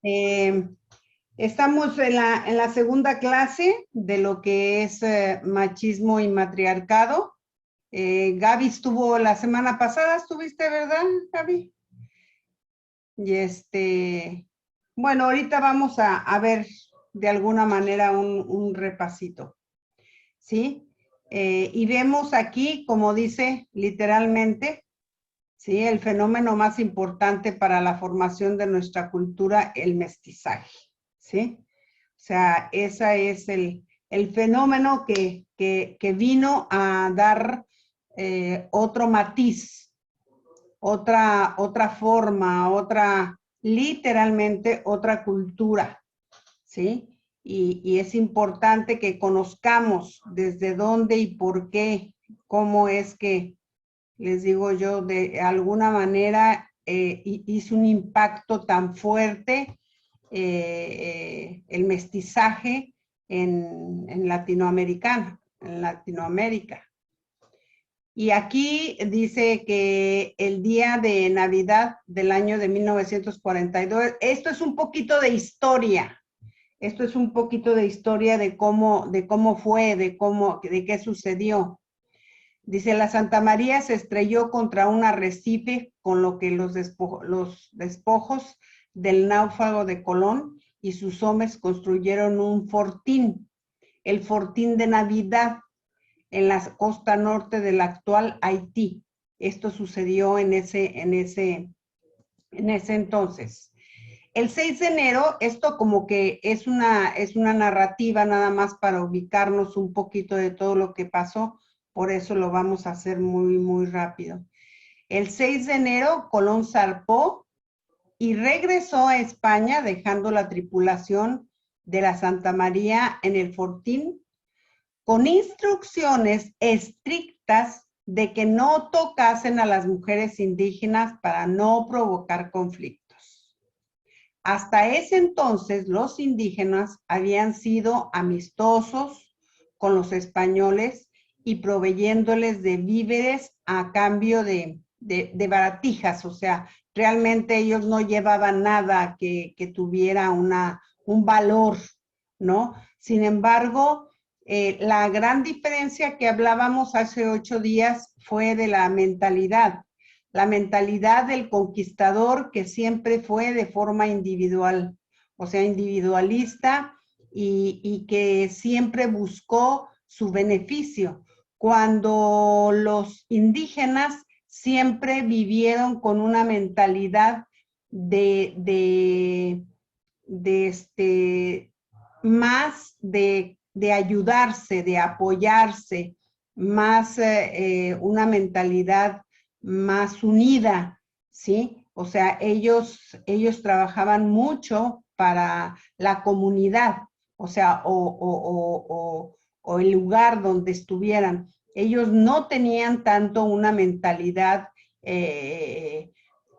Eh, Estamos en la segunda clase de lo que es machismo y matriarcado. Gaby estuvo la semana pasada, ¿estuviste, verdad, Gaby? Y bueno, ahorita vamos a ver de alguna manera un repasito, ¿sí? Y vemos aquí, como dice literalmente, ¿sí? El fenómeno más importante para la formación de nuestra cultura, el mestizaje, ¿sí? O sea, ese es el fenómeno que vino a dar otro matiz, otra forma, literalmente otra cultura, ¿sí? Y es importante que conozcamos desde dónde y por qué, cómo es que, les digo yo, de alguna manera hizo un impacto tan fuerte el mestizaje en Latinoamérica. Y aquí dice que el día de Navidad del año de 1942, esto es un poquito de historia, de cómo fue, de qué sucedió. Dice, la Santa María se estrelló contra un arrecife, con lo que los despojos del náufrago de Colón y sus hombres construyeron un fortín, el fortín de Navidad, en la costa norte del actual Haití. Esto sucedió en ese entonces. El 6 de enero, esto como que es una narrativa nada más para ubicarnos un poquito de todo lo que pasó, por eso lo vamos a hacer muy, muy rápido. El 6 de enero, Colón zarpó y regresó a España, dejando la tripulación de la Santa María en el fortín, con instrucciones estrictas de que no tocasen a las mujeres indígenas para no provocar conflictos. Hasta ese entonces, los indígenas habían sido amistosos con los españoles y proveyéndoles de víveres a cambio de baratijas, o sea, realmente ellos no llevaban nada que tuviera un valor, ¿no? Sin embargo, la gran diferencia que hablábamos hace 8 días fue de la mentalidad del conquistador, que siempre fue de forma individual, o sea, individualista, y que siempre buscó su beneficio, cuando los indígenas siempre vivieron con una mentalidad más de ayudarse, de apoyarse, más una mentalidad más unida, ¿sí? O sea, ellos trabajaban mucho para la comunidad, o sea, o el lugar donde estuvieran. Ellos no tenían tanto una mentalidad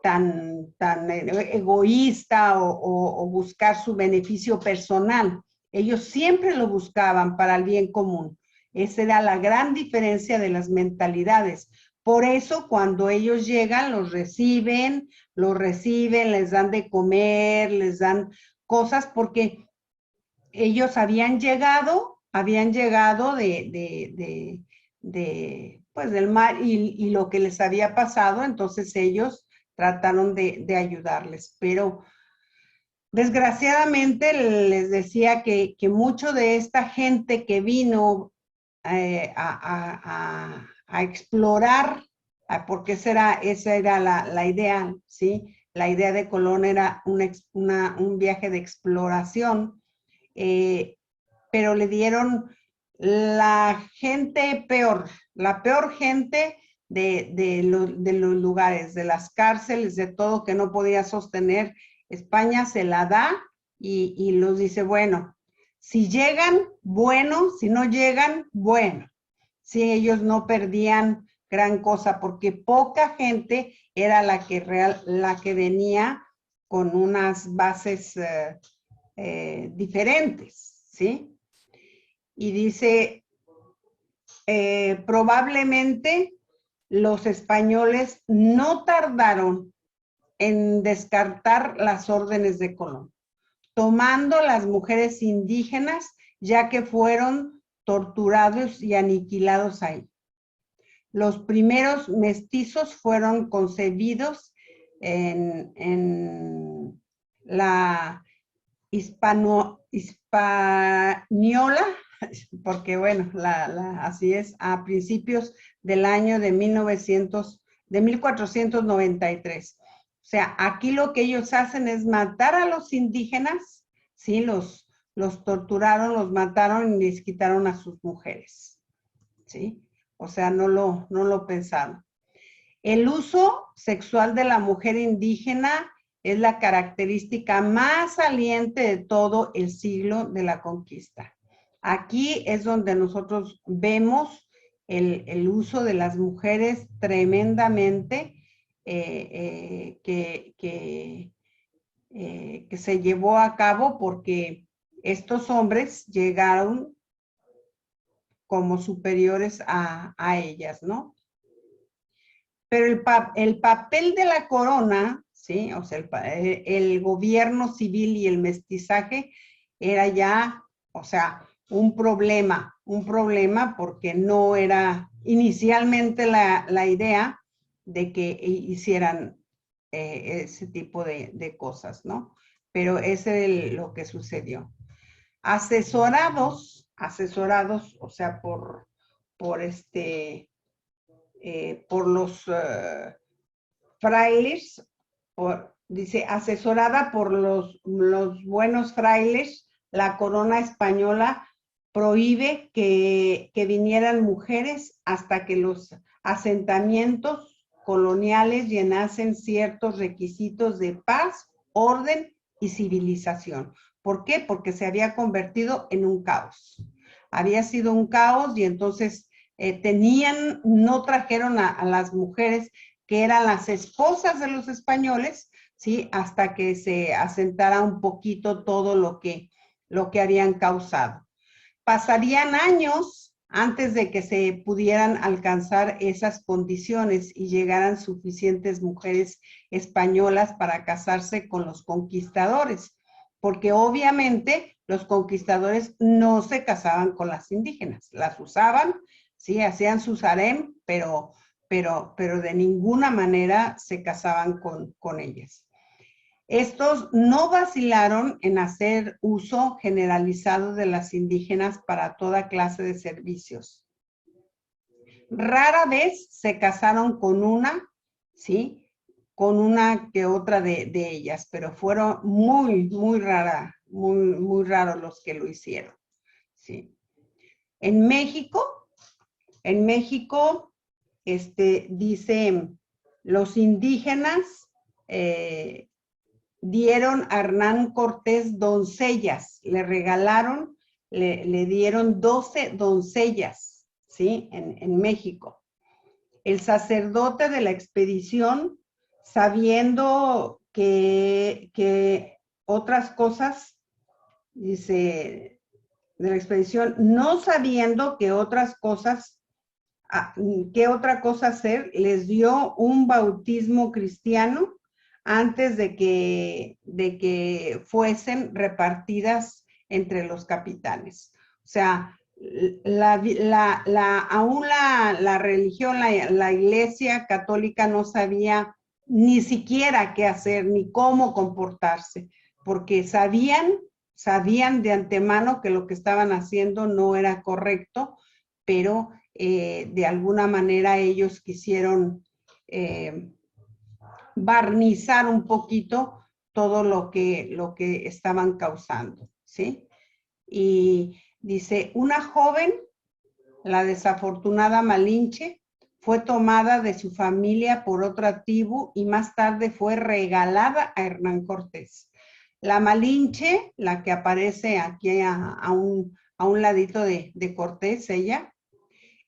tan egoísta o buscar su beneficio personal. Ellos siempre lo buscaban para el bien común. Esa era la gran diferencia de las mentalidades. Por eso, cuando ellos llegan, los reciben, les dan de comer, les dan cosas, porque ellos habían llegado pues del mar y lo que les había pasado, entonces ellos trataron de ayudarles. Pero desgraciadamente les decía que mucho de esta gente que vino a explorar, porque esa era la idea, ¿sí? La idea de Colón era un viaje de exploración, pero le dieron la peor gente de los lugares, de las cárceles, de todo que no podía sostener. España se la da y los dice, bueno, si llegan, bueno, si no llegan, bueno. Sí, ellos no perdían gran cosa, porque poca gente era la que venía con unas bases diferentes, ¿sí? Y dice, probablemente los españoles no tardaron en descartar las órdenes de Colón. tomando las mujeres indígenas, ya que fueron torturados y aniquilados ahí. Los primeros mestizos fueron concebidos en la hispaniola, porque bueno, así es, a principios del año de 1493. O sea, aquí lo que ellos hacen es matar a los indígenas, ¿sí? Los torturaron, los mataron y les quitaron a sus mujeres, ¿sí? O sea, no lo pensaron. El uso sexual de la mujer indígena es la característica más saliente de todo el siglo de la conquista. Aquí es donde nosotros vemos el uso de las mujeres tremendamente que se llevó a cabo porque estos hombres llegaron como superiores a ellas, ¿no? Pero el papel de la corona, ¿sí? O sea, el gobierno civil y el mestizaje era ya, o sea, un problema porque no era inicialmente la idea de que hicieran ese tipo de cosas, ¿no? Pero ese es lo que sucedió. Asesorados, o sea, por los frailes, dice, asesorada por los buenos frailes, la corona española prohíbe que vinieran mujeres hasta que los asentamientos coloniales llenasen ciertos requisitos de paz, orden y civilización. ¿Por qué? Porque se había convertido en un caos. Había sido un caos y entonces no trajeron a las mujeres que eran las esposas de los españoles, ¿sí? Hasta que se asentara un poquito todo lo que habían causado. Pasarían años antes de que se pudieran alcanzar esas condiciones y llegaran suficientes mujeres españolas para casarse con los conquistadores, porque obviamente los conquistadores no se casaban con las indígenas, las usaban, sí, hacían sus harem, pero de ninguna manera se casaban con ellas. Estos no vacilaron en hacer uso generalizado de las indígenas para toda clase de servicios. Rara vez se casaron con una, ¿sí? Con una que otra de ellas, pero fueron muy raros los que lo hicieron, ¿sí? En México, dice, los indígenas dieron a Hernán Cortés doncellas, le regalaron, le dieron 12 doncellas, ¿sí? En México. El sacerdote de la expedición, sabiendo que otras cosas, dice, de la expedición, no sabiendo que otras cosas, qué otra cosa hacer, les dio un bautismo cristiano antes de que fuesen repartidas entre los capitanes. O sea, aún la religión, la iglesia católica no sabía ni siquiera qué hacer, ni cómo comportarse, porque sabían de antemano que lo que estaban haciendo no era correcto, pero de alguna manera ellos quisieron barnizar un poquito todo lo que estaban causando, ¿sí? Y dice, una joven, la desafortunada Malinche, fue tomada de su familia por otra tribu y más tarde fue regalada a Hernán Cortés. La Malinche, la que aparece aquí a un ladito de Cortés, ella,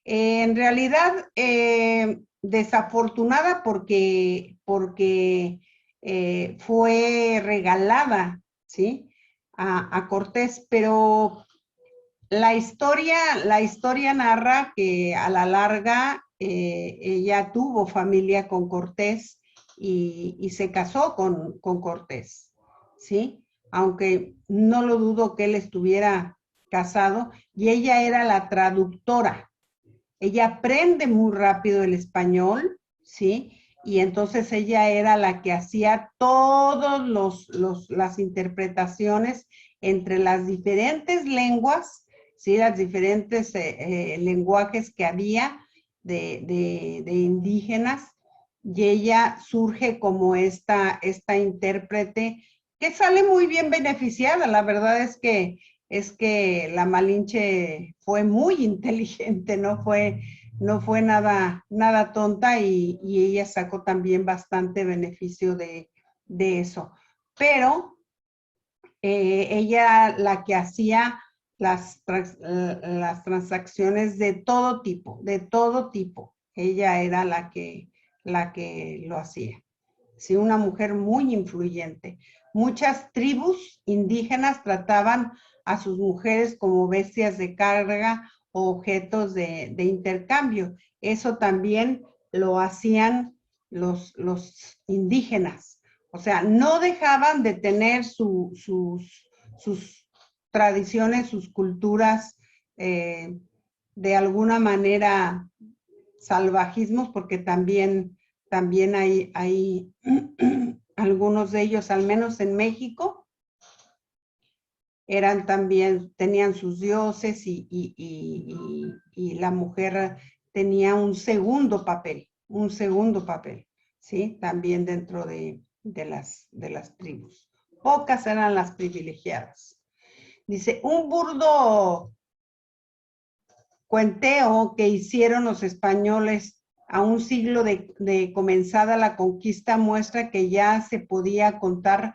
en realidad desafortunada porque fue regalada, ¿sí? A Cortés, pero la historia narra que a la larga ella tuvo familia con Cortés y se casó con Cortés, ¿sí? aunque no lo dudo que él estuviera casado, y ella era la traductora. Ella aprende muy rápido el español, ¿sí? Y entonces ella era la que hacía todas las interpretaciones entre las diferentes lenguas, ¿sí? Las diferentes lenguajes que había de indígenas, y ella surge como esta intérprete que sale muy bien beneficiada. La verdad es que la Malinche fue muy inteligente, no fue nada tonta, y ella sacó también bastante beneficio de eso. Pero ella la que hacía las transacciones de todo tipo. Ella era la que lo hacía. Sí, una mujer muy influyente. Muchas tribus indígenas trataban a sus mujeres como bestias de carga o objetos de intercambio. Eso también lo hacían los indígenas. O sea, no dejaban de tener sus tradiciones, sus culturas, de alguna manera salvajismos, porque también hay algunos de ellos, al menos en México, eran también, tenían sus dioses, y la mujer tenía un segundo papel, ¿sí? También dentro de las tribus. Pocas eran las privilegiadas. Dice, un burdo cuenteo que hicieron los españoles a un siglo de comenzada la conquista muestra que ya se podía contar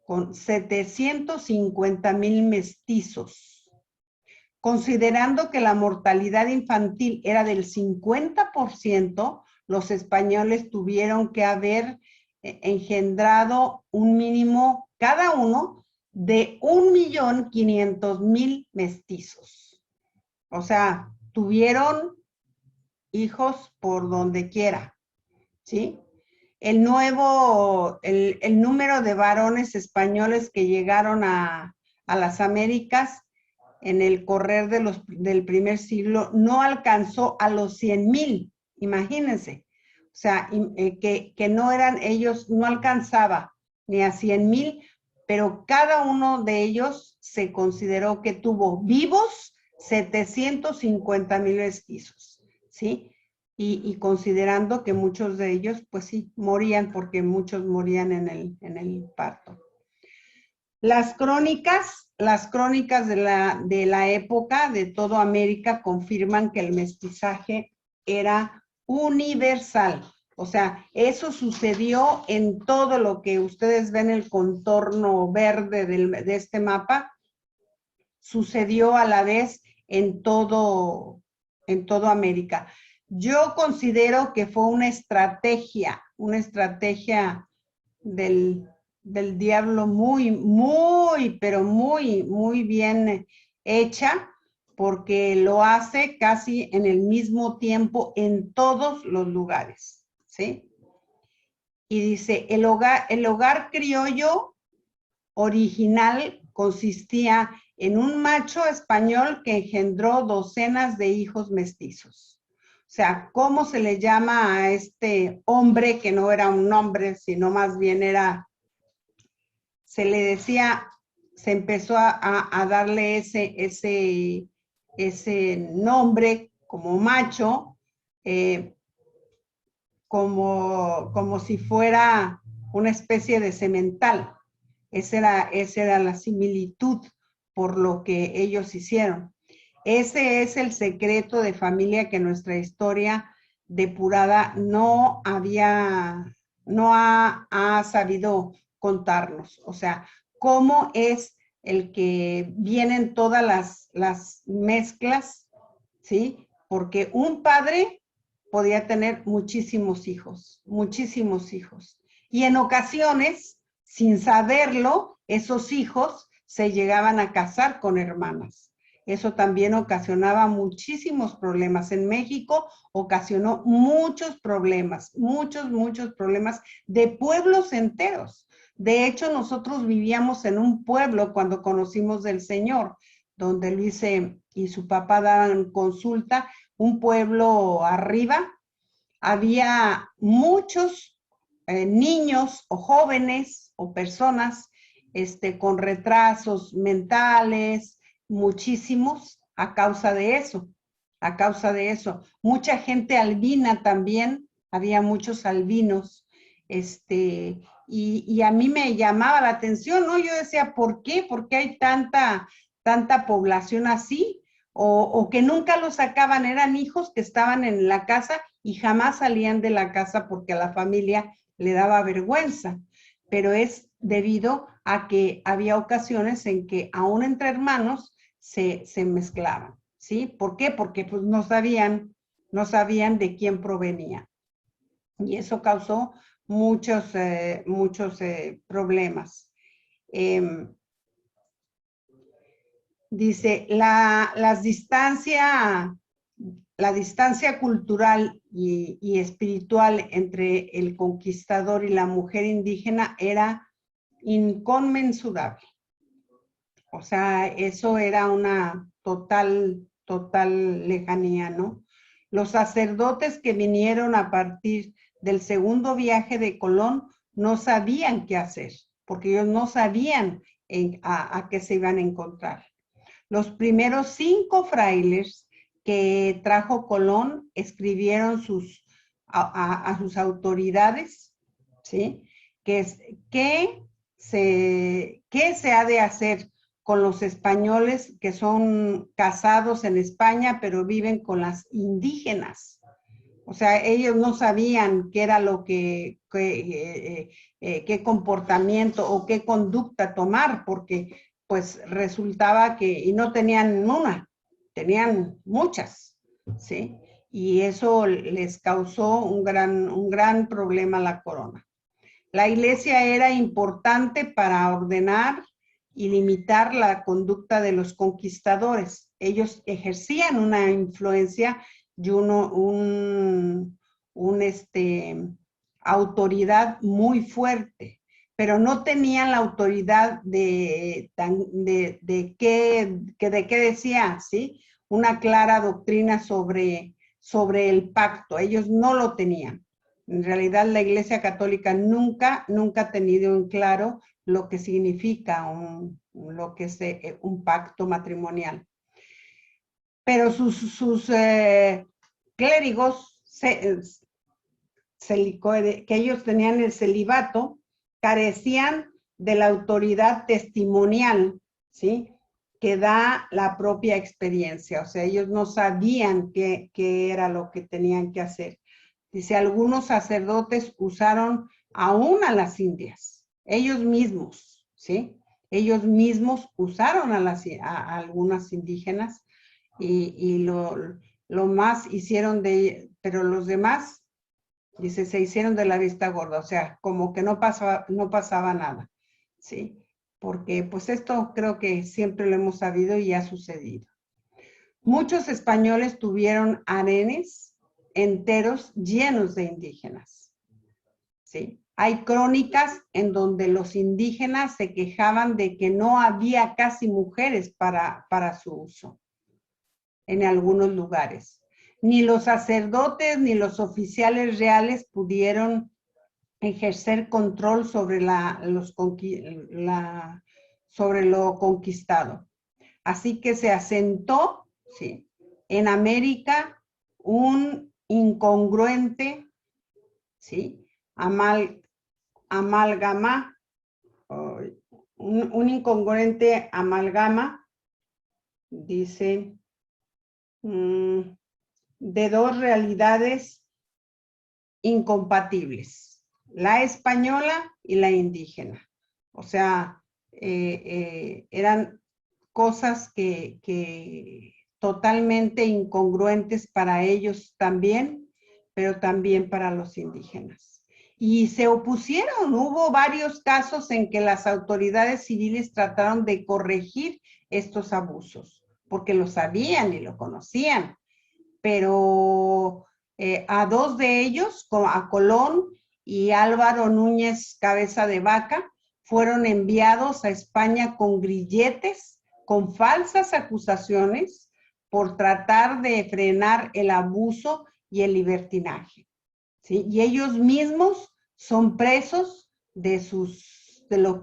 con 750,000 mestizos. Considerando que la mortalidad infantil era del 50%, los españoles tuvieron que haber engendrado un mínimo, cada uno, de 1,500,000 mestizos. O sea, tuvieron hijos por donde quiera, ¿sí? El número de varones españoles que llegaron a las Américas en el correr del primer siglo no alcanzó a los 100,000, imagínense. O sea, que no eran ellos, no alcanzaba ni a 100,000, pero cada uno de ellos se consideró que tuvo vivos 750,000 mestizos, ¿sí? Y considerando que muchos de ellos, pues sí, morían, porque muchos morían en el parto. Las crónicas de la época de toda América confirman que el mestizaje era universal. O sea, eso sucedió en todo lo que ustedes ven, el contorno verde de este mapa, sucedió a la vez en todo América. Yo considero que fue una estrategia del diablo pero muy bien hecha, porque lo hace casi en el mismo tiempo en todos los lugares, ¿sí? Y dice, el hogar criollo original consistía en un macho español que engendró docenas de hijos mestizos. O sea, ¿cómo se le llama a este hombre que no era un hombre, sino más bien se le decía, se empezó a darle ese nombre como macho, como si fuera una especie de semental? Esa era la similitud por lo que ellos hicieron. Ese es el secreto de familia que nuestra historia depurada no ha sabido contarnos. O sea, cómo es el que vienen todas las mezclas, ¿sí? Porque un padre podía tener muchísimos hijos. Y en ocasiones, sin saberlo, esos hijos se llegaban a casar con hermanas. Eso también ocasionaba muchísimos problemas. En México ocasionó muchos problemas de pueblos enteros. De hecho, nosotros vivíamos en un pueblo cuando conocimos del Señor, donde Luis y su papá daban consulta, un pueblo arriba. Había muchos niños o jóvenes o personas con retrasos mentales, muchísimos a causa de eso, a causa de eso. Mucha gente albina también, había muchos albinos, y a mí me llamaba la atención, ¿no? Yo decía, ¿por qué? ¿Por qué hay tanta población así? O que nunca los sacaban, eran hijos que estaban en la casa y jamás salían de la casa porque a la familia le daba vergüenza. Pero es debido a que había ocasiones en que aún entre hermanos se mezclaban, ¿sí? ¿Por qué? Porque pues no sabían de quién provenía. Y eso causó muchos problemas. Dice, la distancia cultural y espiritual entre el conquistador y la mujer indígena era inconmensurable. O sea, eso era una total lejanía, ¿no? Los sacerdotes que vinieron a partir del segundo viaje de Colón no sabían qué hacer, porque ellos no sabían a qué se iban a encontrar. Los primeros 5 frailes que trajo Colón escribieron a sus autoridades, ¿sí? ¿Qué se ha de hacer con los españoles que son casados en España, pero viven con las indígenas? O sea, ellos no sabían qué era lo qué comportamiento o qué conducta tomar, porque pues resultaba que, y no tenían una, tenían muchas, ¿sí? Y eso les causó un gran problema a la corona. La iglesia era importante para ordenar y limitar la conducta de los conquistadores. Ellos ejercían una influencia y autoridad muy fuerte, pero no tenían la autoridad de qué decía, ¿sí? Una clara doctrina sobre el pacto. Ellos no lo tenían. En realidad, la Iglesia Católica nunca ha tenido en claro lo que significa un pacto matrimonial. Pero sus clérigos, que ellos tenían el celibato, carecían de la autoridad testimonial, ¿sí? Que da la propia experiencia. O sea, ellos no sabían qué era lo que tenían que hacer. Dice, algunos sacerdotes usaron aún a las indias, ellos mismos, ¿sí? Ellos mismos usaron a algunas indígenas y lo más hicieron pero los demás, dice, se hicieron de la vista gorda, o sea, como que no pasaba nada, ¿sí? Porque pues esto creo que siempre lo hemos sabido y ha sucedido. Muchos españoles tuvieron harenes enteros llenos de indígenas, ¿sí? Hay crónicas en donde los indígenas se quejaban de que no había casi mujeres para su uso en algunos lugares. Ni los sacerdotes ni los oficiales reales pudieron ejercer control sobre sobre lo conquistado. Así que se asentó, ¿sí?, en América un incongruente, ¿sí?, amalgama, un incongruente amalgama, dice, de dos realidades incompatibles, la española y la indígena. O sea, eran cosas que totalmente incongruentes para ellos también, pero también para los indígenas. Y se opusieron, hubo varios casos en que las autoridades civiles trataron de corregir estos abusos, porque lo sabían y lo conocían, pero a 2 de ellos, a Colón y Álvaro Núñez Cabeza de Vaca, fueron enviados a España con grilletes, con falsas acusaciones por tratar de frenar el abuso y el libertinaje, ¿sí? Y ellos mismos son presos de lo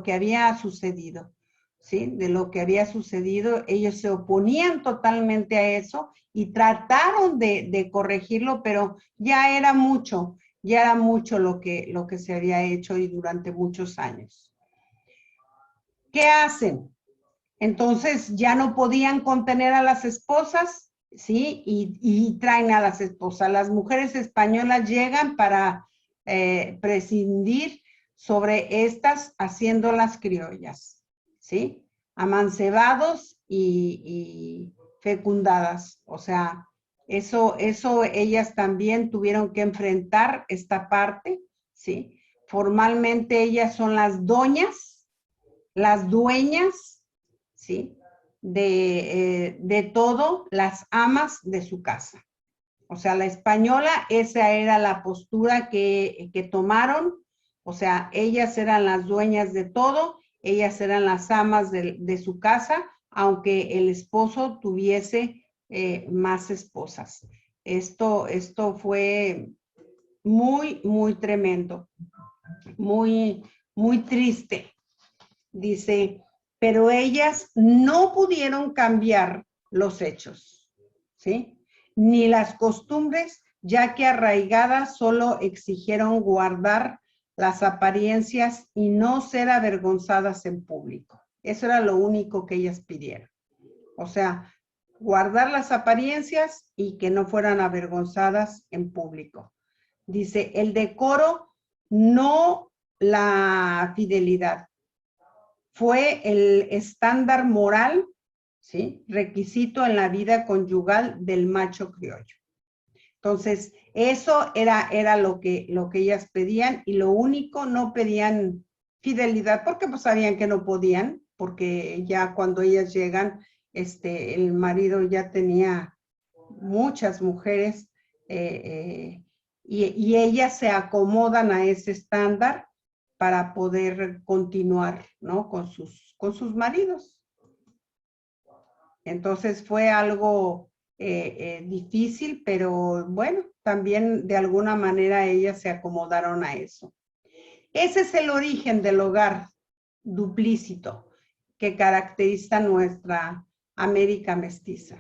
que había sucedido, ¿sí? De lo que había sucedido. Ellos se oponían totalmente a eso y trataron de corregirlo, pero ya era mucho lo que se había hecho y durante muchos años. ¿Qué hacen? Entonces ya no podían contener a las esposas, ¿sí? Y traen a las esposas. Las mujeres españolas llegan para prescindir sobre estas, haciéndolas criollas, ¿sí? Amancebados y fecundadas. O sea, eso ellas también tuvieron que enfrentar esta parte, ¿sí? Formalmente ellas son las doñas, las dueñas, ¿sí? De todo, las amas de su casa. O sea, la española, esa era la postura que tomaron. O sea, ellas eran las dueñas de todo, ellas eran las amas de su casa, aunque el esposo tuviese más esposas. Esto fue muy, muy tremendo, muy, muy triste. Dice, pero ellas no pudieron cambiar los hechos, ¿sí? Ni las costumbres, ya que arraigadas solo exigieron guardar las apariencias y no ser avergonzadas en público. Eso era lo único que ellas pidieron. O sea, guardar las apariencias y que no fueran avergonzadas en público. Dice, el decoro, no la fidelidad. Fue el estándar moral, ¿sí? Requisito en la vida conyugal del macho criollo. Entonces, eso era lo que ellas pedían, y lo único, no pedían fidelidad, porque pues sabían que no podían, porque ya cuando ellas llegan, el marido ya tenía muchas mujeres, y ellas se acomodan a ese estándar para poder continuar, ¿no? Con sus maridos. Entonces fue algo difícil, pero bueno, también de alguna manera ellas se acomodaron a eso. Ese es el origen del hogar duplícito que caracteriza nuestra América mestiza.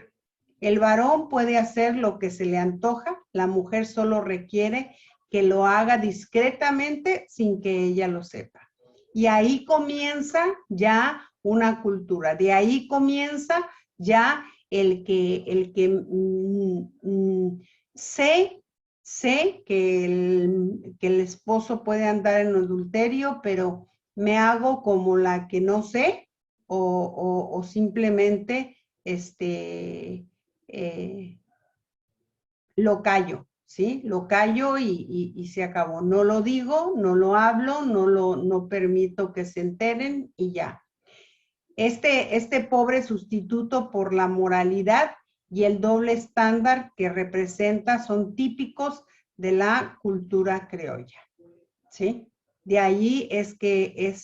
El varón puede hacer lo que se le antoja, la mujer solo requiere que lo haga discretamente sin que ella lo sepa. Y ahí comienza ya una cultura, de ahí comienza ya el que sé que el esposo puede andar en adulterio, pero me hago como la que no sé, o simplemente lo callo, ¿sí? Lo callo y se acabó. No lo digo, no lo hablo, no permito que se enteren y ya. Este pobre sustituto por la moralidad y el doble estándar que representa son típicos de la cultura criolla, ¿sí? De ahí es que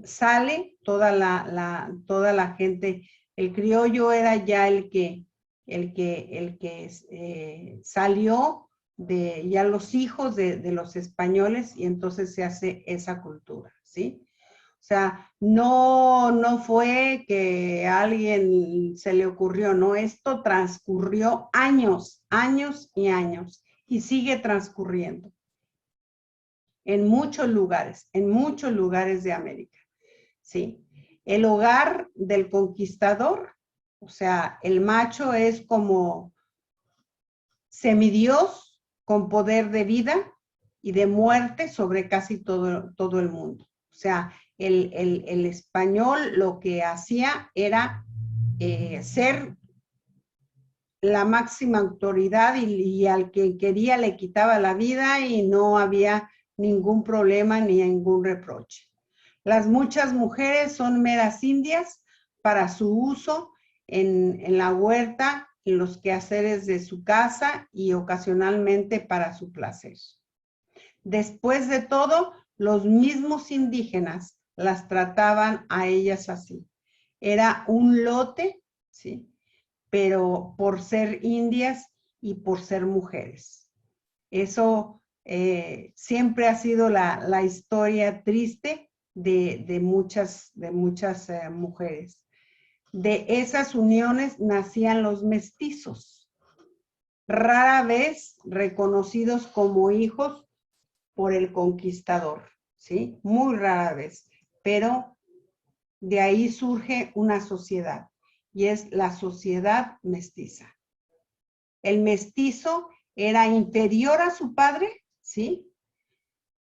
sale toda la gente. El criollo era ya el que salió de ya los hijos de los españoles, y entonces se hace esa cultura, ¿sí? O sea, no fue que a alguien se le ocurrió, no, esto transcurrió años, años y años, y sigue transcurriendo en muchos lugares de América, ¿sí? El hogar del conquistador, o sea, el macho es como semidios con poder de vida y de muerte sobre casi todo el mundo. O sea, el español lo que hacía era ser la máxima autoridad, y al que quería le quitaba la vida y no había ningún problema ni ningún reproche. Las muchas mujeres son meras indias para su uso en la huerta, en los quehaceres de su casa y ocasionalmente para su placer. Después de todo, los mismos indígenas las trataban a ellas así. Era un lote, ¿sí? Pero por ser indias y por ser mujeres. Eso siempre ha sido la historia triste de muchas mujeres. De esas uniones nacían los mestizos, rara vez reconocidos como hijos por el conquistador, ¿sí? Muy rara vez, pero de ahí surge una sociedad, y es la sociedad mestiza. El mestizo era inferior a su padre, ¿sí?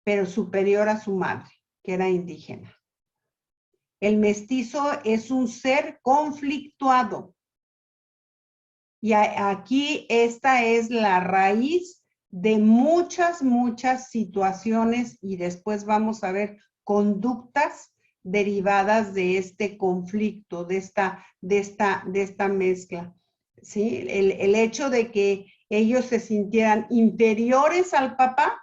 Pero superior a su madre, que era indígena. El mestizo es un ser conflictuado. Y aquí esta es la raíz de muchas situaciones, y después vamos a ver conductas derivadas de este conflicto, de esta mezcla. ¿Sí? El hecho de que ellos se sintieran inferiores al papá,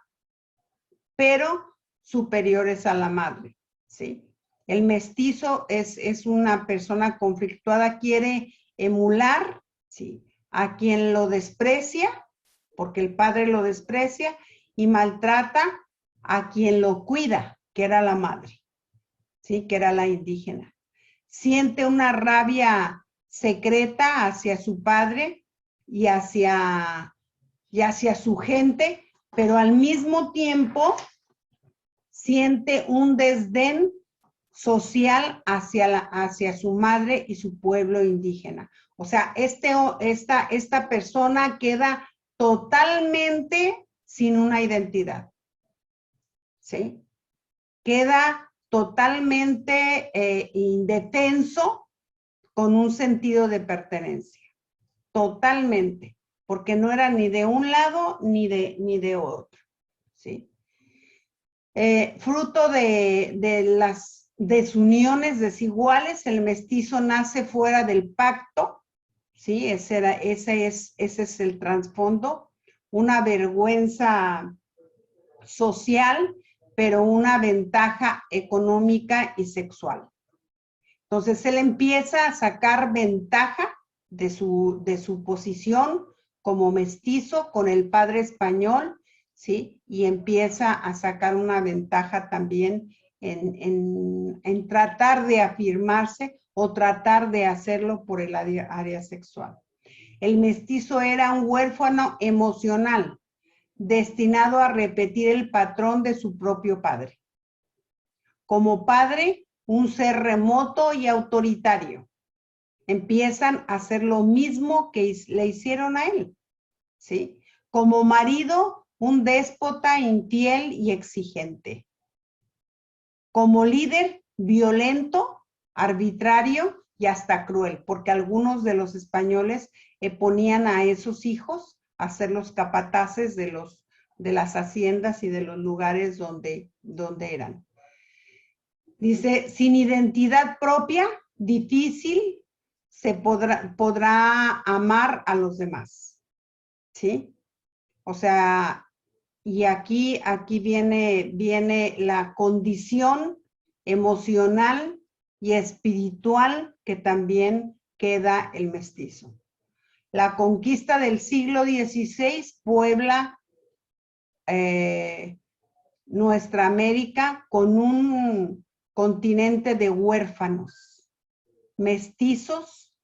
pero superiores a la madre, ¿sí? El mestizo es una persona conflictuada, quiere emular, ¿sí?, a quien lo desprecia, porque el padre lo desprecia, y maltrata a quien lo cuida, que era la madre, ¿sí?, que era la indígena. Siente una rabia secreta hacia su padre y hacia su gente, pero al mismo tiempo siente un desdén social hacia su madre y su pueblo indígena. O sea, esta persona queda totalmente sin una identidad, ¿sí? Queda totalmente indefenso, con un sentido de pertenencia, totalmente, porque no era ni de un lado ni de otro, ¿sí? Fruto de las desuniones desiguales, el mestizo nace fuera del pacto, ¿sí? Ese es el trasfondo, una vergüenza social, pero una ventaja económica y sexual. Entonces él empieza a sacar ventaja de su posición como mestizo con el padre español, ¿sí? Y empieza a sacar una ventaja también en tratar de afirmarse o tratar de hacerlo por el área sexual. El mestizo era un huérfano emocional, destinado a repetir el patrón de su propio padre. Como padre, un ser remoto y autoritario. Empiezan a hacer lo mismo que le hicieron a él, ¿sí? Como marido, un déspota infiel y exigente. Como líder, violento, arbitrario y hasta cruel, porque algunos de los españoles ponían a esos hijos a ser los capataces de las haciendas y de los lugares donde eran. Dice, sin identidad propia, difícil se podrá amar a los demás, ¿sí? O sea, y aquí viene la condición emocional y espiritual que también queda el mestizo. La conquista del siglo XVI puebla nuestra América con un continente de huérfanos, mestizos,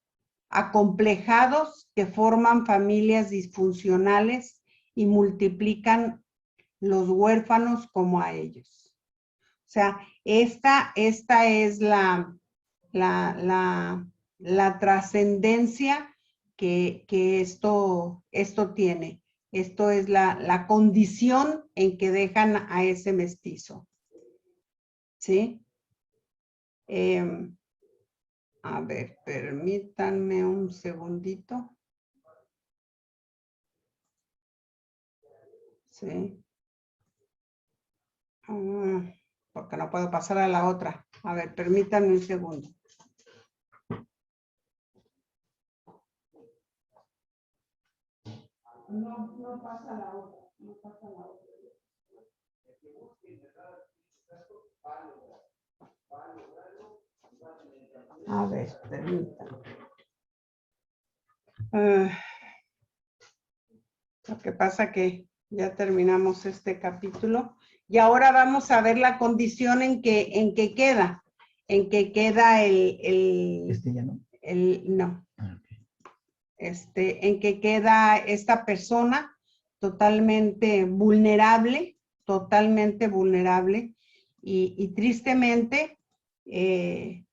acomplejados, que forman familias disfuncionales y multiplican los huérfanos como a ellos. O sea, esta es la trascendencia que esto tiene. Esto es la condición en que dejan a ese mestizo, ¿sí? A ver, permítanme un segundito. Sí. Porque no puedo pasar a la otra. A ver, permítanme un segundo. No pasa la otra. No pasa la otra. A ver, permítanme. Lo que pasa que ya terminamos este capítulo y ahora vamos a ver la condición en que queda. En que queda Ya no. no. Ah, okay. En que queda esta persona totalmente vulnerable y tristemente de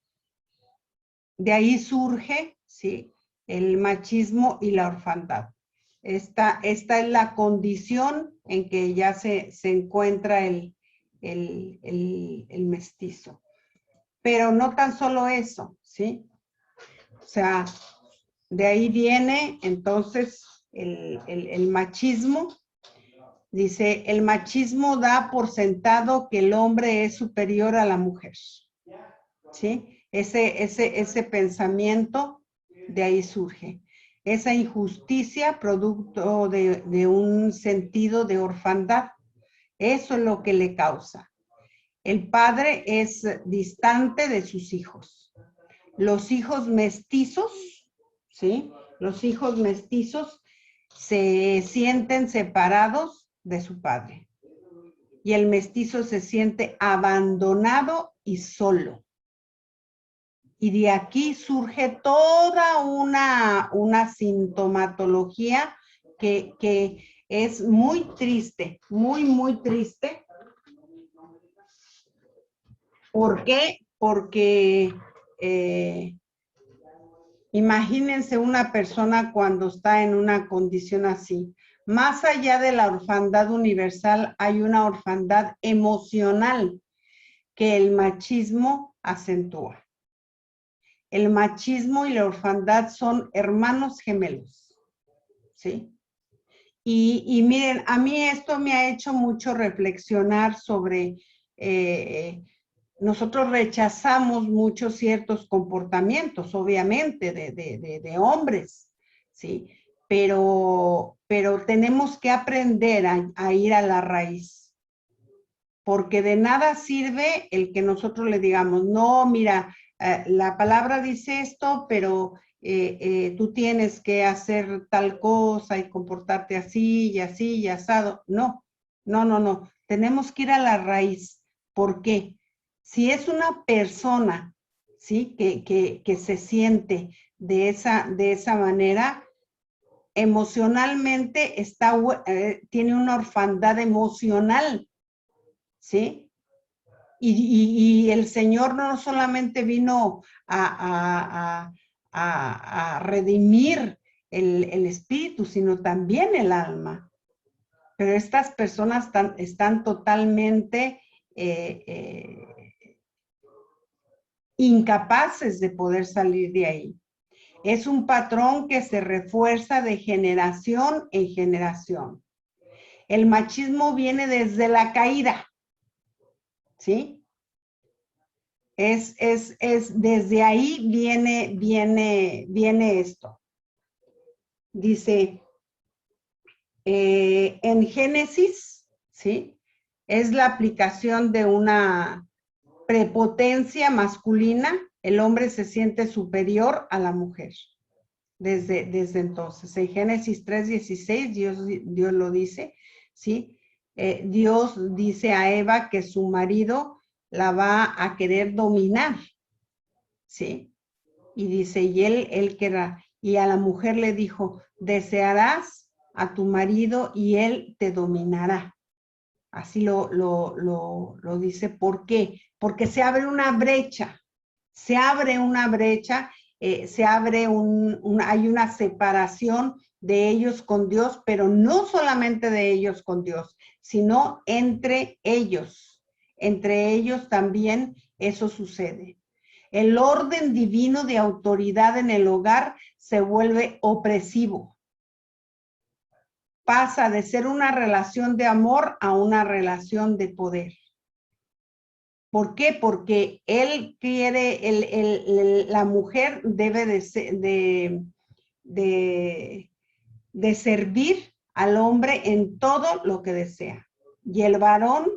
ahí surge, ¿sí?, el machismo y la orfandad. Esta es la condición en que ya se encuentra el mestizo. Pero no tan solo eso, ¿sí? O sea, de ahí viene entonces el machismo. Dice, el machismo da por sentado que el hombre es superior a la mujer, ¿sí? Ese pensamiento de ahí surge. Esa injusticia producto de un sentido de orfandad. Eso es lo que le causa. El padre es distante de sus hijos. Los hijos mestizos, ¿sí? Los hijos mestizos se sienten separados de su padre. Y el mestizo se siente abandonado y solo. Y de aquí surge toda una sintomatología que es muy triste, muy triste. ¿Por qué? Porque imagínense una persona cuando está en una condición así. Más allá de la orfandad universal, hay una orfandad emocional que el machismo acentúa. El machismo y la orfandad son hermanos gemelos, ¿sí? Y miren, a mí esto me ha hecho mucho reflexionar sobre, nosotros rechazamos muchos ciertos comportamientos, obviamente, de hombres, ¿sí? Pero tenemos que aprender a ir a la raíz. Porque de nada sirve el que nosotros le digamos, no, mira, la palabra dice esto, pero tú tienes que hacer tal cosa y comportarte así y asado. No. Tenemos que ir a la raíz. ¿Por qué? Si es una persona, ¿sí?, que se siente de esa manera, emocionalmente tiene una orfandad emocional, ¿sí? Y el Señor no solamente vino a redimir el espíritu, sino también el alma. Pero estas personas están totalmente incapaces de poder salir de ahí. Es un patrón que se refuerza de generación en generación. El machismo viene desde la caída, ¿sí? Es desde ahí viene esto. Dice, en Génesis, ¿sí?, es la aplicación de una prepotencia masculina. El hombre se siente superior a la mujer. Desde entonces. En Génesis 3:16, Dios lo dice, ¿sí? Dios dice a Eva que su marido la va a querer dominar, ¿sí? Y dice, y él querrá. Y a la mujer le dijo, desearás a tu marido y él te dominará. Así lo dice. ¿Por qué? Porque se abre una brecha. Se abre una brecha, hay una separación de ellos con Dios, pero no solamente de ellos con Dios, sino entre ellos. Entre ellos también eso sucede. El orden divino de autoridad en el hogar se vuelve opresivo. Pasa de ser una relación de amor a una relación de poder. ¿Por qué? Porque él quiere, la mujer debe de servir al hombre en todo lo que desea. Y el varón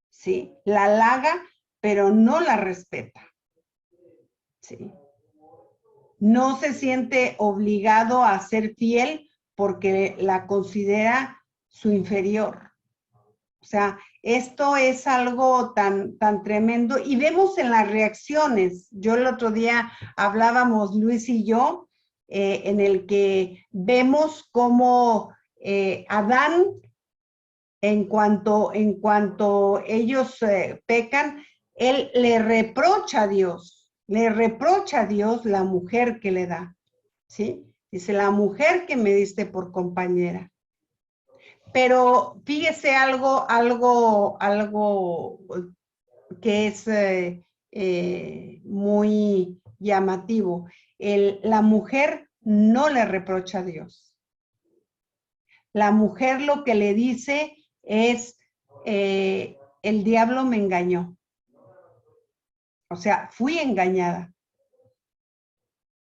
¿sí? La halaga, pero no la respeta, ¿sí? No se siente obligado a ser fiel porque la considera su inferior. O sea, esto es algo tan tremendo y vemos en las reacciones. Yo el otro día hablábamos, Luis y yo, en el que vemos cómo Adán, en cuanto ellos pecan, él le reprocha a Dios la mujer que le da, ¿sí? Dice, la mujer que me diste por compañera. Pero fíjese algo que es muy llamativo. La mujer no le reprocha a Dios. La mujer lo que le dice es, el diablo me engañó. O sea, fui engañada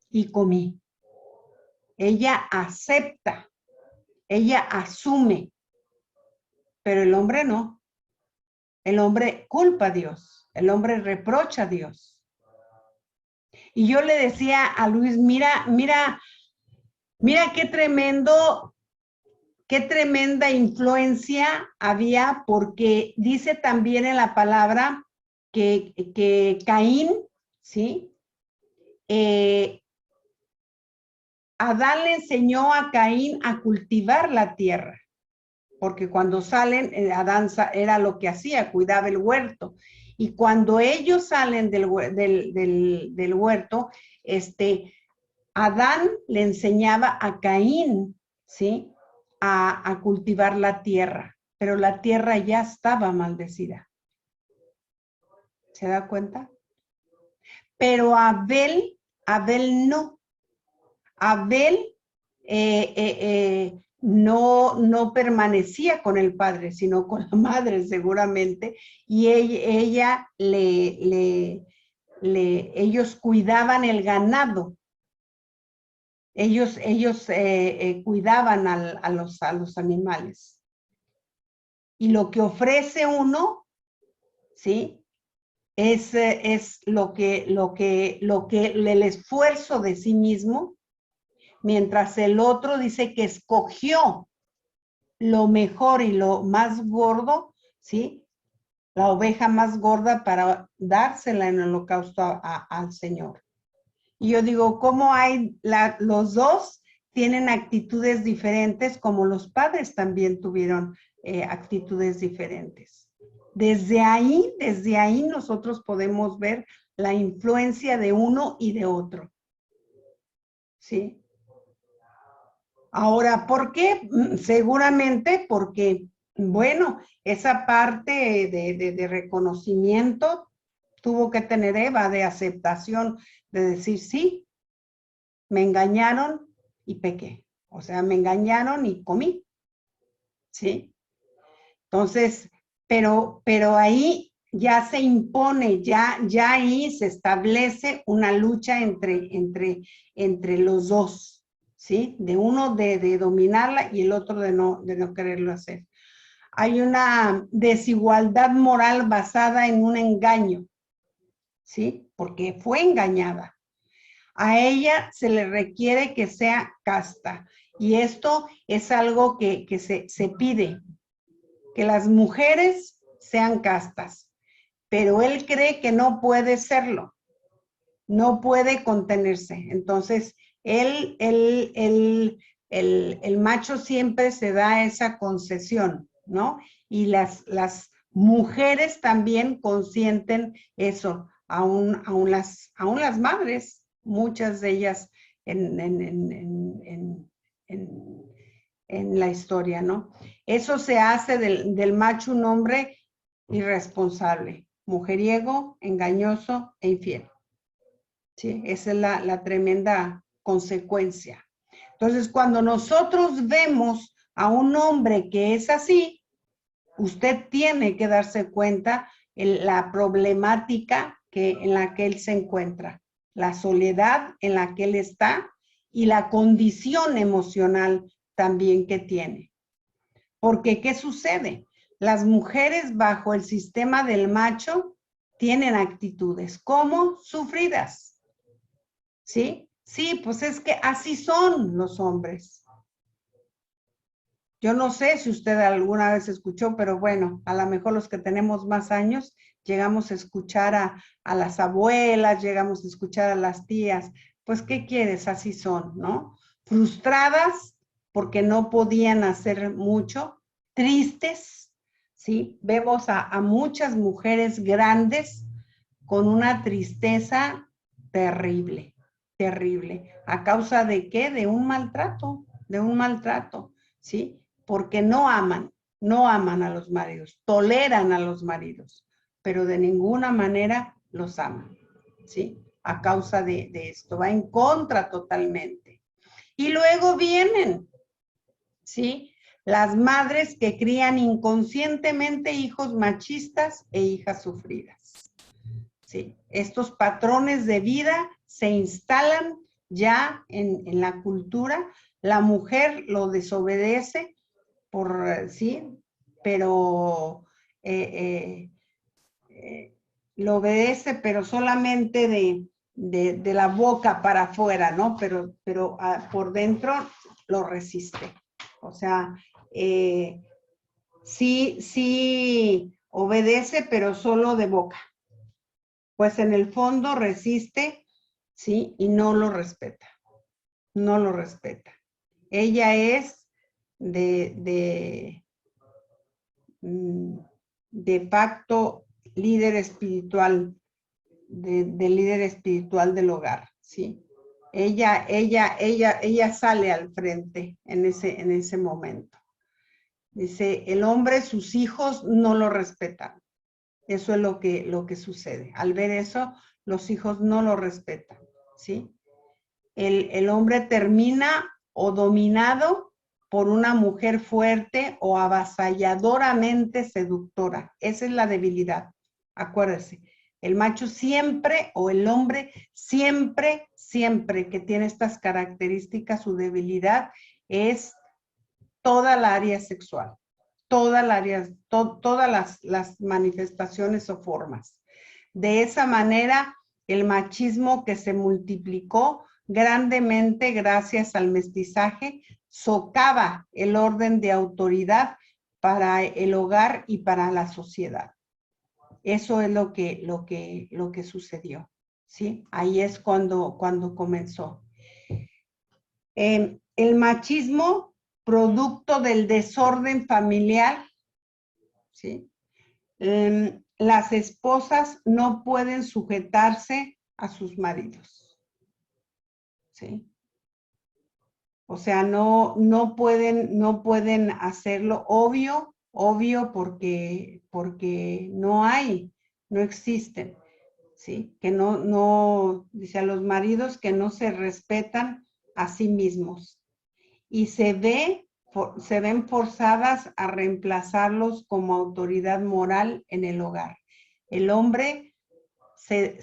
y comí. Ella acepta, ella asume, pero el hombre no. El hombre culpa a Dios, el hombre reprocha a Dios. Y yo le decía a Luis, mira qué tremenda influencia había, porque dice también en la palabra que Caín, ¿sí? Adán le enseñó a Caín a cultivar la tierra, porque cuando salen, Adán era lo que hacía, cuidaba el huerto. Y cuando ellos salen del huerto, Adán le enseñaba a Caín, ¿sí? A cultivar la tierra, pero la tierra ya estaba maldecida. ¿Se da cuenta? Pero Abel no. Abel no permanecía con el padre, sino con la madre seguramente, y ellos cuidaban el ganado. Ellos cuidaban a los animales. Y lo que ofrece uno, ¿sí? Es el esfuerzo de sí mismo, mientras el otro dice que escogió lo mejor y lo más gordo, ¿sí? La oveja más gorda para dársela en el holocausto al Señor. Y yo digo, ¿cómo hay los dos tienen actitudes diferentes, como los padres también tuvieron actitudes diferentes? Desde ahí nosotros podemos ver la influencia de uno y de otro. ¿Sí? Ahora, ¿por qué? Seguramente porque, bueno, esa parte de reconocimiento tuvo que tener Eva, de aceptación, de decir, sí, me engañaron y pequé. O sea, me engañaron y comí. ¿Sí? Entonces, pero ahí ya se impone, ya ahí se establece una lucha entre los dos, ¿sí? De uno de dominarla y el otro de no quererlo hacer. Hay una desigualdad moral basada en un engaño, ¿sí? Porque fue engañada. A ella se le requiere que sea casta, y esto es algo que se pide, que las mujeres sean castas, pero él cree que no puede serlo, no puede contenerse. Entonces, el macho siempre se da esa concesión, ¿no? Y las mujeres también consienten eso, aún las madres, muchas de ellas en la historia, ¿no? Eso se hace del macho un hombre irresponsable, mujeriego, engañoso e infiel. ¿Sí? Esa es la tremenda consecuencia. Entonces, cuando nosotros vemos a un hombre que es así, usted tiene que darse cuenta la problemática en la que él se encuentra, la soledad en la que él está y la condición emocional también que tiene. Porque, ¿qué sucede? las mujeres bajo el sistema del macho tienen actitudes como sufridas, ¿sí? Sí, pues es que así son los hombres. Yo no sé si usted alguna vez escuchó, pero bueno, a lo mejor los que tenemos más años llegamos a escuchar a las abuelas, llegamos a escuchar a las tías. Pues, ¿qué quieres? Así son, ¿no? Frustradas porque no podían hacer mucho, tristes, ¿sí? Vemos a muchas mujeres grandes con una tristeza terrible, terrible. ¿A causa de qué? De un maltrato, ¿sí? Porque no aman a los maridos, toleran a los maridos, pero de ninguna manera los aman, ¿sí? A causa de esto, va en contra totalmente. Y luego vienen, ¿sí? Las madres que crían inconscientemente hijos machistas e hijas sufridas, ¿sí? Estos patrones de vida se instalan ya en la cultura, la mujer lo desobedece, sí, pero lo obedece, pero solamente de la boca para afuera, ¿no? Pero por dentro lo resiste. O sea, sí obedece, pero solo de boca. Pues en el fondo resiste, ¿sí? Y no lo respeta. No lo respeta. Ella es de facto líder espiritual, de líder espiritual del hogar, ¿sí? Ella sale al frente en ese momento. Dice, el hombre, sus hijos no lo respetan. Eso es lo que sucede. Al ver eso, los hijos no lo respetan, ¿sí? El hombre termina o dominado por una mujer fuerte o avasalladoramente seductora. Esa es la debilidad. Acuérdese, el macho siempre o el hombre siempre que tiene estas características, su debilidad es toda la área sexual, todas las manifestaciones o formas. De esa manera, el machismo que se multiplicó grandemente gracias al mestizaje socava el orden de autoridad para el hogar y para la sociedad. Eso es lo que sucedió, ¿sí? Ahí es cuando comenzó. El machismo, producto del desorden familiar, ¿sí? Las esposas no pueden sujetarse a sus maridos, ¿sí? O sea, no pueden hacerlo, obvio porque no existen, ¿sí? Que dice a los maridos que no se respetan a sí mismos y se ven forzadas a reemplazarlos como autoridad moral en el hogar. El hombre se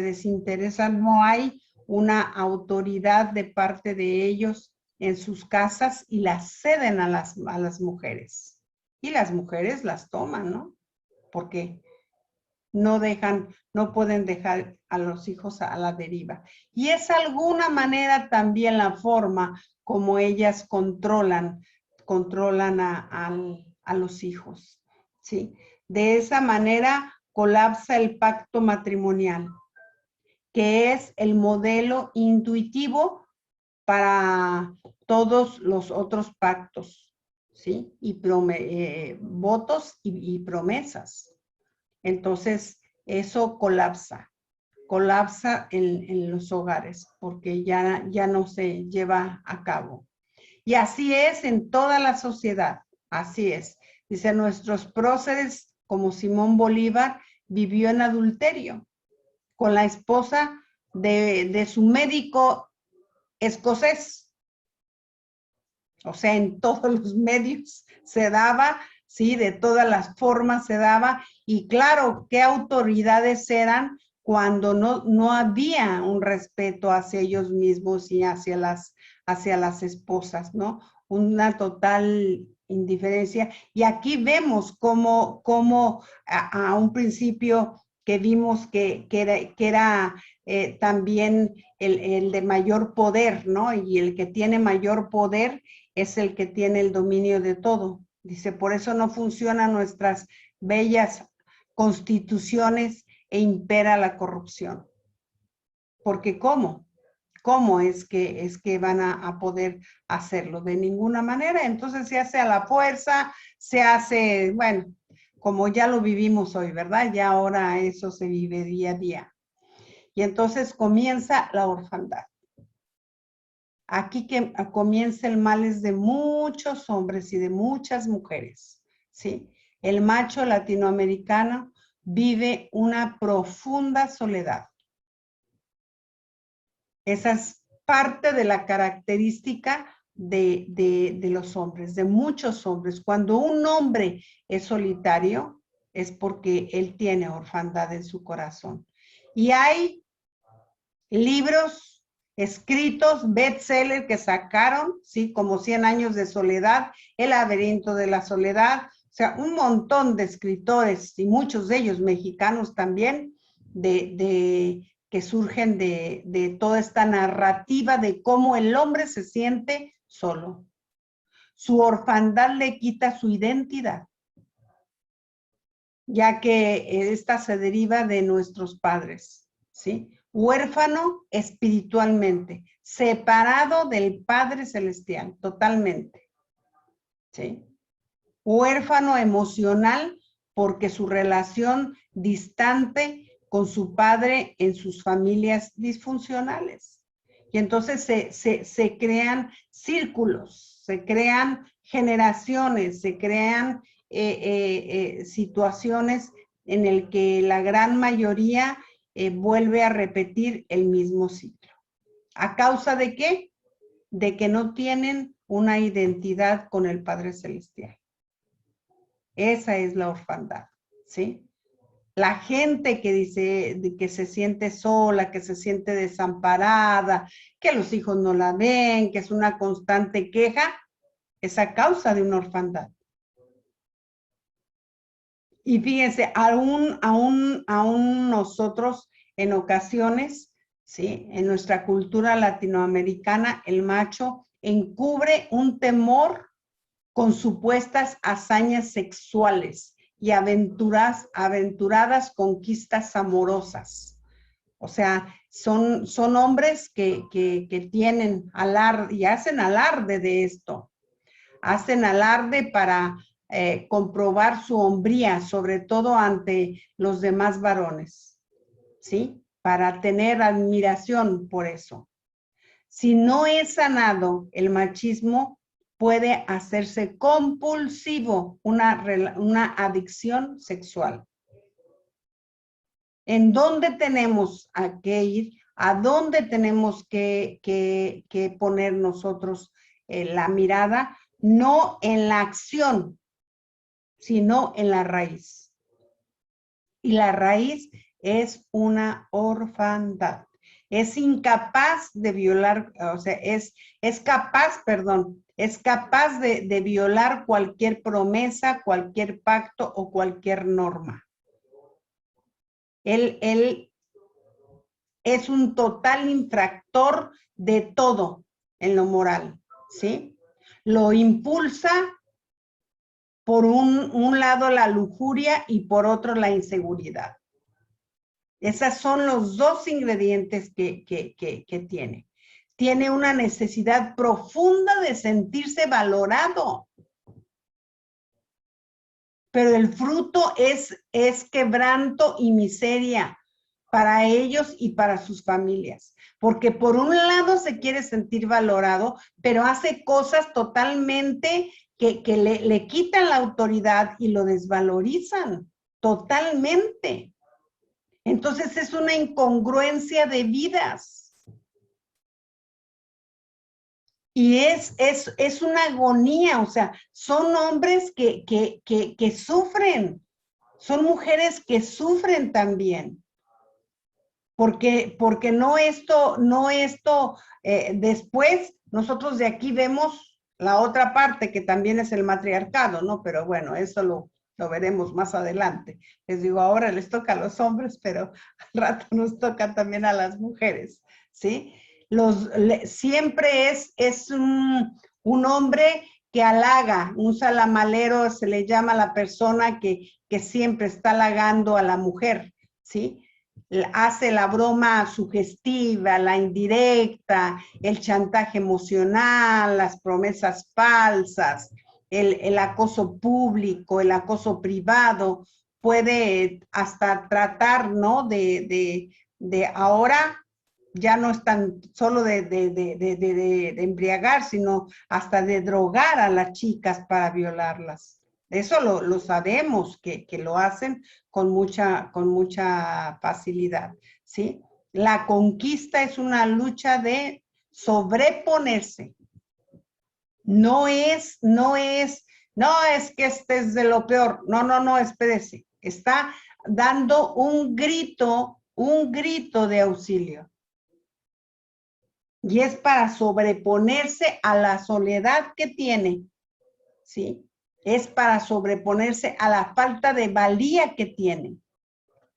desinteresa, no hay una autoridad de parte de ellos en sus casas y las ceden a las mujeres. Y las mujeres las toman, ¿no? Porque no pueden dejar a los hijos a la deriva. Y es alguna manera también la forma como ellas controlan a los hijos, ¿sí? De esa manera colapsa el pacto matrimonial, que es el modelo intuitivo para todos los otros pactos, ¿sí? Y votos y promesas. Entonces, eso colapsa en los hogares porque ya no se lleva a cabo. Y así es en toda la sociedad, así es. Dice, nuestros próceres, como Simón Bolívar, vivió en adulterio con la esposa de su médico escocés. O sea, en todos los medios se daba, sí, de todas las formas se daba. Y claro, ¿qué autoridades eran cuando no había un respeto hacia ellos mismos y hacia las esposas, ¿no? Una total indiferencia. Y aquí vemos cómo a un principio que vimos que era también el de mayor poder, ¿no? Y el que tiene mayor poder es el que tiene el dominio de todo. Dice, por eso no funcionan nuestras bellas constituciones e impera la corrupción. Porque ¿cómo? ¿Cómo es que van a poder hacerlo? De ninguna manera. Entonces se hace a la fuerza, se hace, bueno, como ya lo vivimos hoy, ¿verdad? Ya ahora eso se vive día a día. Y entonces comienza la orfandad. Aquí que comienza el males de muchos hombres y de muchas mujeres, ¿sí? El macho latinoamericano vive una profunda soledad. Esa es parte de la característica de los hombres, de muchos hombres. Cuando un hombre es solitario, es porque él tiene orfandad en su corazón. Y hay libros escritos, bestseller que sacaron, ¿sí? Como 100 años de soledad, El laberinto de la soledad, o sea, un montón de escritores, y muchos de ellos mexicanos también, que surgen de toda esta narrativa de cómo el hombre se siente solo. Su orfandad le quita su identidad, ya que esta se deriva de nuestros padres, ¿sí? Huérfano espiritualmente, separado del Padre Celestial, totalmente, ¿sí? Huérfano emocional porque su relación distante con su padre en sus familias disfuncionales. Y entonces se crean círculos, se crean generaciones, se crean situaciones en el que la gran mayoría vuelve a repetir el mismo ciclo. ¿A causa de qué? De que no tienen una identidad con el Padre Celestial. Esa es la orfandad, ¿sí? La gente que dice que se siente sola, que se siente desamparada, que los hijos no la ven, que es una constante queja, es a causa de una orfandad. Y fíjense, aún nosotros en ocasiones, ¿sí? En nuestra cultura latinoamericana, el macho encubre un temor con supuestas hazañas sexuales y aventuradas conquistas amorosas. O sea, son hombres que tienen alarde y hacen alarde de esto. Hacen alarde para comprobar su hombría, sobre todo ante los demás varones, ¿sí? Para tener admiración por eso. Si no es sanado el machismo, puede hacerse compulsivo, una adicción sexual. ¿En dónde tenemos que ir? ¿A dónde tenemos que poner nosotros la mirada? No en la acción, sino en la raíz. Y la raíz es una orfandad. Es incapaz de violar, o sea, es capaz de violar cualquier promesa, cualquier pacto o cualquier norma. Él es un total infractor de todo en lo moral, ¿sí? Lo impulsa por un lado la lujuria y por otro la inseguridad. Esos son los dos ingredientes que tiene. Tiene una necesidad profunda de sentirse valorado. Pero el fruto es quebranto y miseria para ellos y para sus familias. Porque por un lado se quiere sentir valorado, pero hace cosas totalmente que le quitan la autoridad y lo desvalorizan totalmente. Entonces es una incongruencia de vidas. Y es una agonía, o sea, son hombres que sufren, son mujeres que sufren también. Porque no esto, después nosotros de aquí vemos la otra parte que también es el matriarcado, ¿no? Pero bueno, eso lo veremos más adelante. Les digo, ahora les toca a los hombres, pero al rato nos toca también a las mujeres, ¿sí? Siempre es un hombre que halaga, un salamalero se le llama a la persona que siempre está halagando a la mujer, ¿sí? Hace la broma sugestiva, la indirecta, el chantaje emocional, las promesas falsas, el acoso público, el acoso privado, puede hasta tratar, ¿no? De ahora ya no es tan solo de embriagar, sino hasta de drogar a las chicas para violarlas. Eso lo sabemos que lo hacen con mucha facilidad, ¿sí? La conquista es una lucha de sobreponerse. No es que este es de lo peor. No, espérese. Está dando un grito de auxilio. Y es para sobreponerse a la soledad que tiene, ¿sí? Es para sobreponerse a la falta de valía que tiene.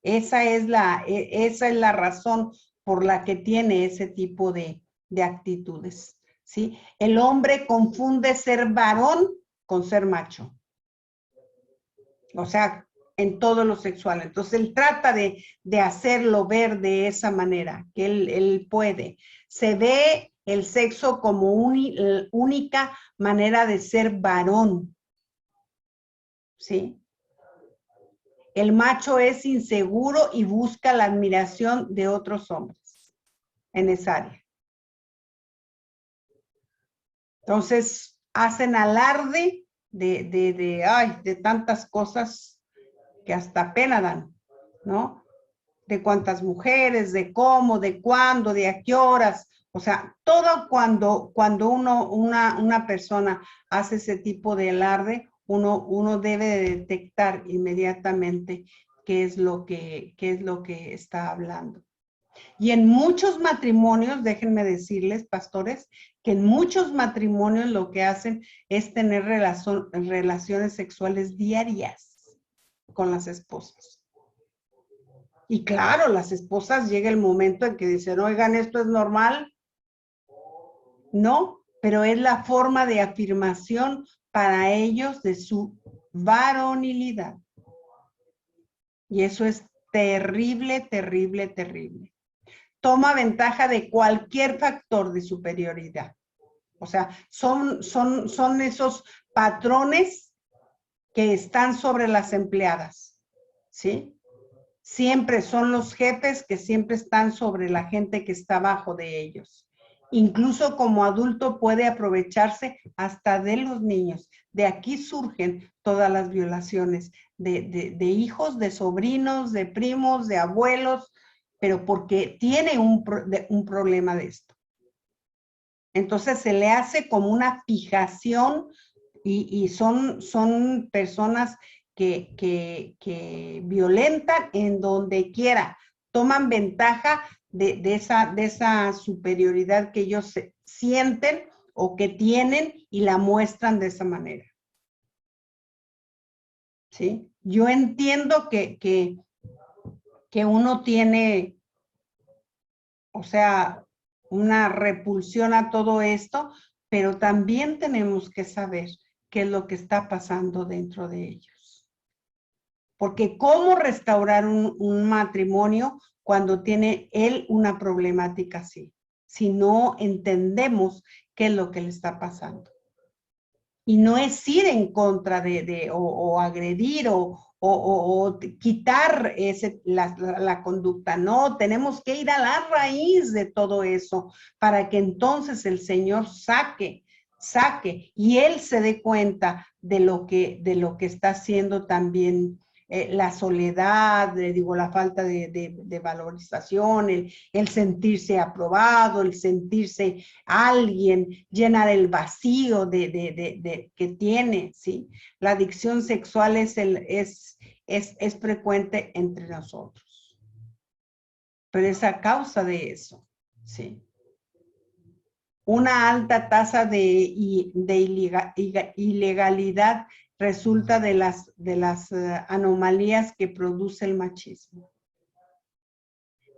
Esa es la razón por la que tiene ese tipo de actitudes, ¿sí? El hombre confunde ser varón con ser macho. O sea, en todo lo sexual. Entonces, él trata de hacerlo ver de esa manera, que él puede. Se ve el sexo como única manera de ser varón, ¿sí? El macho es inseguro y busca la admiración de otros hombres en esa área. Entonces, hacen alarde de tantas cosas que hasta pena dan, ¿no? De cuántas mujeres, de cómo, de cuándo, de a qué horas. O sea, todo cuando una persona hace ese tipo de alarde, uno debe de detectar inmediatamente qué es lo que está hablando. Y en muchos matrimonios, déjenme decirles, pastores, que en muchos matrimonios lo que hacen es tener relaciones sexuales diarias con las esposas. Y claro, las esposas llega el momento en que dicen, oigan, ¿esto es normal? No, pero es la forma de afirmación para ellos de su varonilidad. Y eso es terrible, terrible, terrible. Toma ventaja de cualquier factor de superioridad. O sea, son esos patrones que están sobre las empleadas, ¿sí? Siempre son los jefes que siempre están sobre la gente que está abajo de ellos. Incluso como adulto puede aprovecharse hasta de los niños. De aquí surgen todas las violaciones de hijos, de sobrinos, de primos, de abuelos, pero porque tiene un problema de esto. Entonces se le hace como una fijación y son personas que violentan en donde quiera, toman ventaja de esa superioridad que ellos sienten o que tienen y la muestran de esa manera. ¿Sí? Yo entiendo que uno tiene, o sea, una repulsión a todo esto, pero también tenemos que saber qué es lo que está pasando dentro de ellos. Porque ¿cómo restaurar un matrimonio cuando tiene él una problemática así? Si no entendemos qué es lo que le está pasando. Y no es ir en contra o agredir o quitar la conducta. No, tenemos que ir a la raíz de todo eso para que entonces el Señor saque y Él se dé cuenta de lo que está haciendo también la soledad, la falta de valorización, el sentirse aprobado, el sentirse alguien, llenar el vacío que tiene, ¿sí? La adicción sexual es frecuente entre nosotros, pero es a causa de eso, ¿sí? Una alta tasa de ilegalidad resulta de las anomalías que produce el machismo.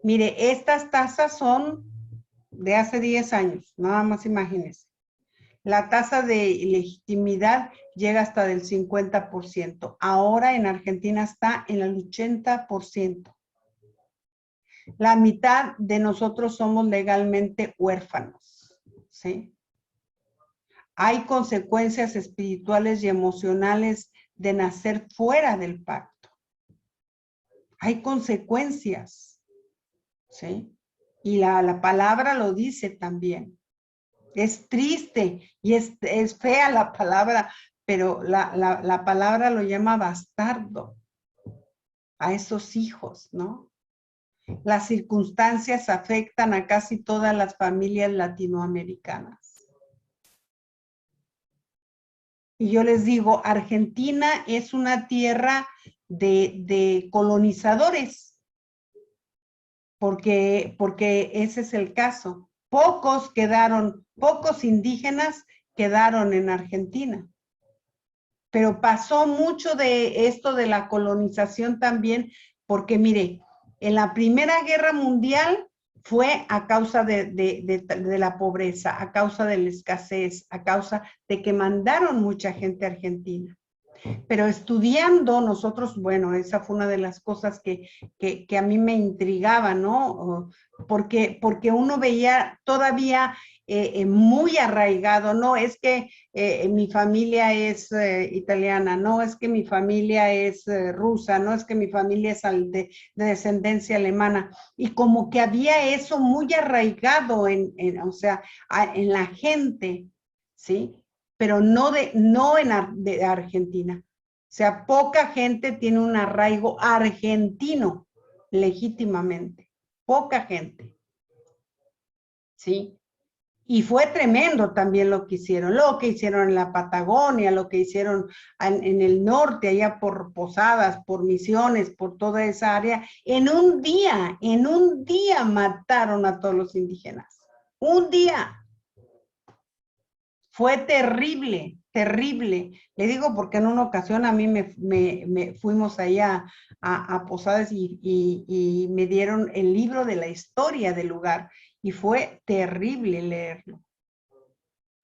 Mire, estas tasas son de hace 10 años, nada más imagínense. La tasa de ilegitimidad llega hasta del 50%. Ahora en Argentina está en el 80%. La mitad de nosotros somos legalmente huérfanos, ¿sí? Hay consecuencias espirituales y emocionales de nacer fuera del pacto. Hay consecuencias, ¿sí? Y la palabra lo dice también. Es triste y es fea la palabra, pero la palabra lo llama bastardo a esos hijos, ¿no? Las circunstancias afectan a casi todas las familias latinoamericanas. Y yo les digo, Argentina es una tierra de colonizadores, porque ese es el caso. Pocos indígenas quedaron en Argentina. Pero pasó mucho de esto de la colonización también, porque mire, en la Primera Guerra Mundial fue a causa de la pobreza, a causa de la escasez, a causa de que mandaron mucha gente a Argentina. Pero estudiando nosotros, bueno, esa fue una de las cosas que a mí me intrigaba, ¿no? Porque uno veía todavía muy arraigado, no, es que mi familia es italiana, no, es que mi familia es rusa, no, es que mi familia es de descendencia alemana. Y como que había eso muy arraigado o sea, en la gente, ¿sí? Pero no de Argentina. O sea, poca gente tiene un arraigo argentino legítimamente. Poca gente. ¿Sí? Y fue tremendo también lo que hicieron en la Patagonia, lo que hicieron en el norte, allá por Posadas, por Misiones, por toda esa área. En un día mataron a todos los indígenas. Un día. Fue terrible, terrible. Le digo porque en una ocasión a mí me fuimos allá a Posadas y me dieron el libro de la historia del lugar y fue terrible leerlo.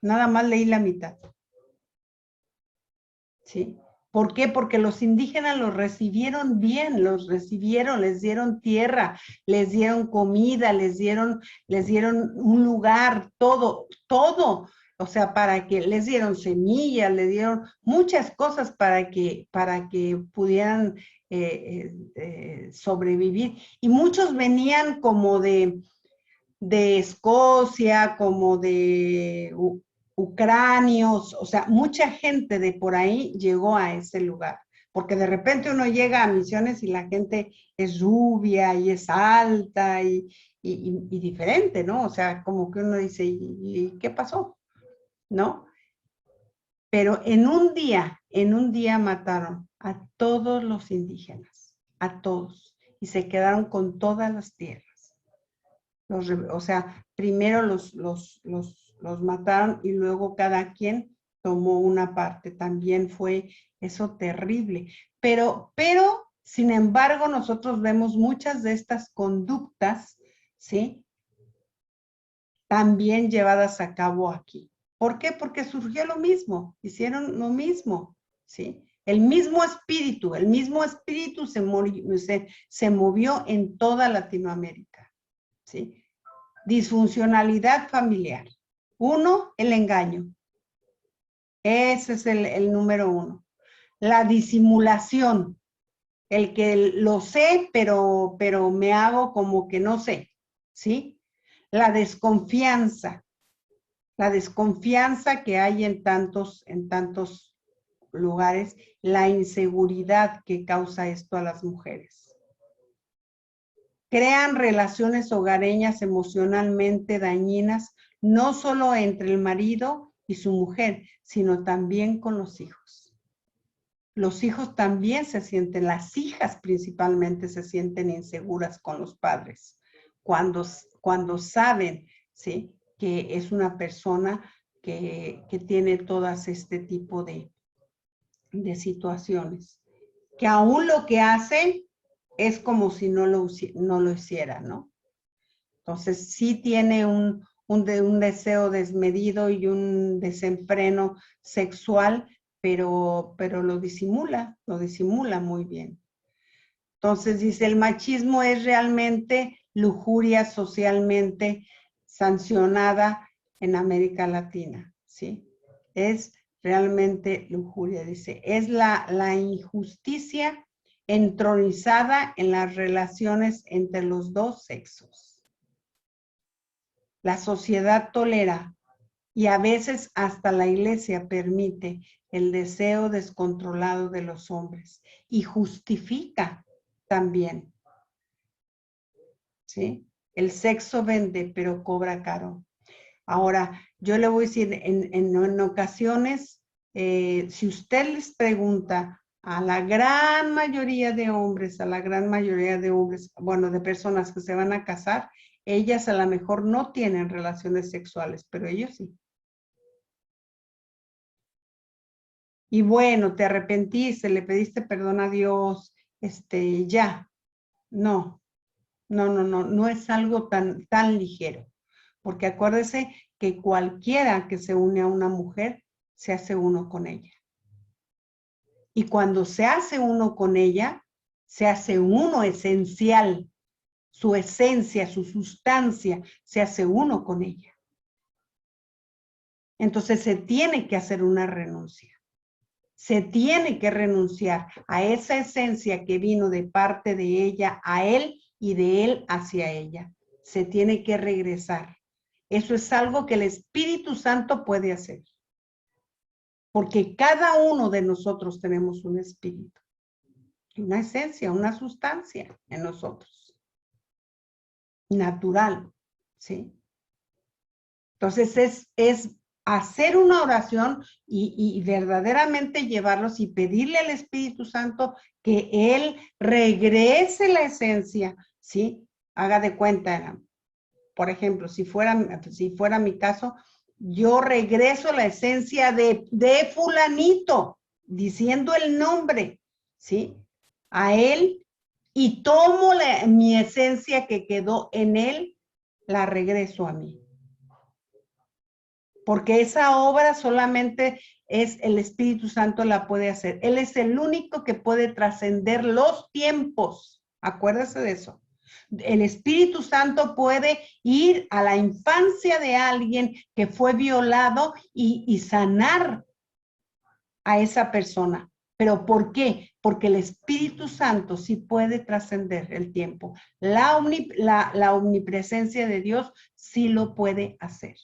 Nada más leí la mitad. ¿Sí? ¿Por qué? Porque los indígenas los recibieron bien, los recibieron, les dieron tierra, les dieron comida, les dieron un lugar, todo. O sea, para que les dieron semillas, les dieron muchas cosas para que pudieran sobrevivir. Y muchos venían como de Escocia, como de ucranios, o sea, mucha gente de por ahí llegó a ese lugar, porque de repente uno llega a Misiones y la gente es rubia y es alta y diferente, ¿no? O sea, como que uno dice, ¿y qué pasó? ¿No? Pero en un día mataron a todos los indígenas, a todos, y se quedaron con todas las tierras. O sea, primero los mataron y luego cada quien tomó una parte. También fue eso terrible. Pero, sin embargo, nosotros vemos muchas de estas conductas, ¿sí? También llevadas a cabo aquí. ¿Por qué? Porque surgió lo mismo, hicieron lo mismo, ¿sí? El mismo espíritu se movió en toda Latinoamérica, ¿sí? Disfuncionalidad familiar. 1, el engaño. Ese es el número 1. La disimulación. El que lo sé, pero me hago como que no sé. ¿Sí? La desconfianza. La desconfianza que hay en tantos lugares. La inseguridad que causa esto a las mujeres. Crean relaciones hogareñas emocionalmente dañinas, no solo entre el marido y su mujer, sino también con los hijos. Los hijos también las hijas principalmente se sienten inseguras con los padres, cuando saben, ¿sí? que es una persona que tiene todas este tipo de situaciones. Que aún lo que hace es como si no lo hiciera, ¿no? Entonces sí tiene un deseo desmedido y un desenfreno sexual, pero lo disimula muy bien. Entonces dice, el machismo es realmente lujuria socialmente sancionada en América Latina, ¿sí? Es realmente lujuria, dice, es la injusticia entronizada en las relaciones entre los dos sexos. La sociedad tolera y a veces hasta la iglesia permite el deseo descontrolado de los hombres y justifica también, ¿sí? El sexo vende, pero cobra caro. Ahora, yo le voy a decir, en ocasiones, si usted les pregunta a la gran mayoría de hombres, bueno, de personas que se van a casar, ellas a lo mejor no tienen relaciones sexuales, pero ellos sí. Y bueno, te arrepentiste, le pediste perdón a Dios, ya. No es algo tan ligero. Porque acuérdese que cualquiera que se une a una mujer, se hace uno con ella. Y cuando se hace uno con ella, se hace uno esencial. Su esencia, su sustancia, se hace uno con ella. Entonces se tiene que hacer una renuncia. Se tiene que renunciar a esa esencia que vino de parte de ella a él y de él hacia ella. Se tiene que regresar. Eso es algo que el Espíritu Santo puede hacer. Porque cada uno de nosotros tenemos un espíritu, una esencia, una sustancia en nosotros. Natural, ¿sí? Entonces es hacer una oración y verdaderamente llevarlos y pedirle al Espíritu Santo que Él regrese la esencia, ¿sí? Haga de cuenta, por ejemplo, si fuera mi caso, yo regreso la esencia de fulanito, diciendo el nombre, ¿sí? A él, y tomo mi esencia que quedó en él, la regreso a mí. Porque esa obra solamente es el Espíritu Santo la puede hacer. Él es el único que puede trascender los tiempos. Acuérdese de eso. El Espíritu Santo puede ir a la infancia de alguien que fue violado y sanar a esa persona. ¿Pero por qué? Porque el Espíritu Santo sí puede trascender el tiempo. La omnipresencia de Dios sí lo puede hacer.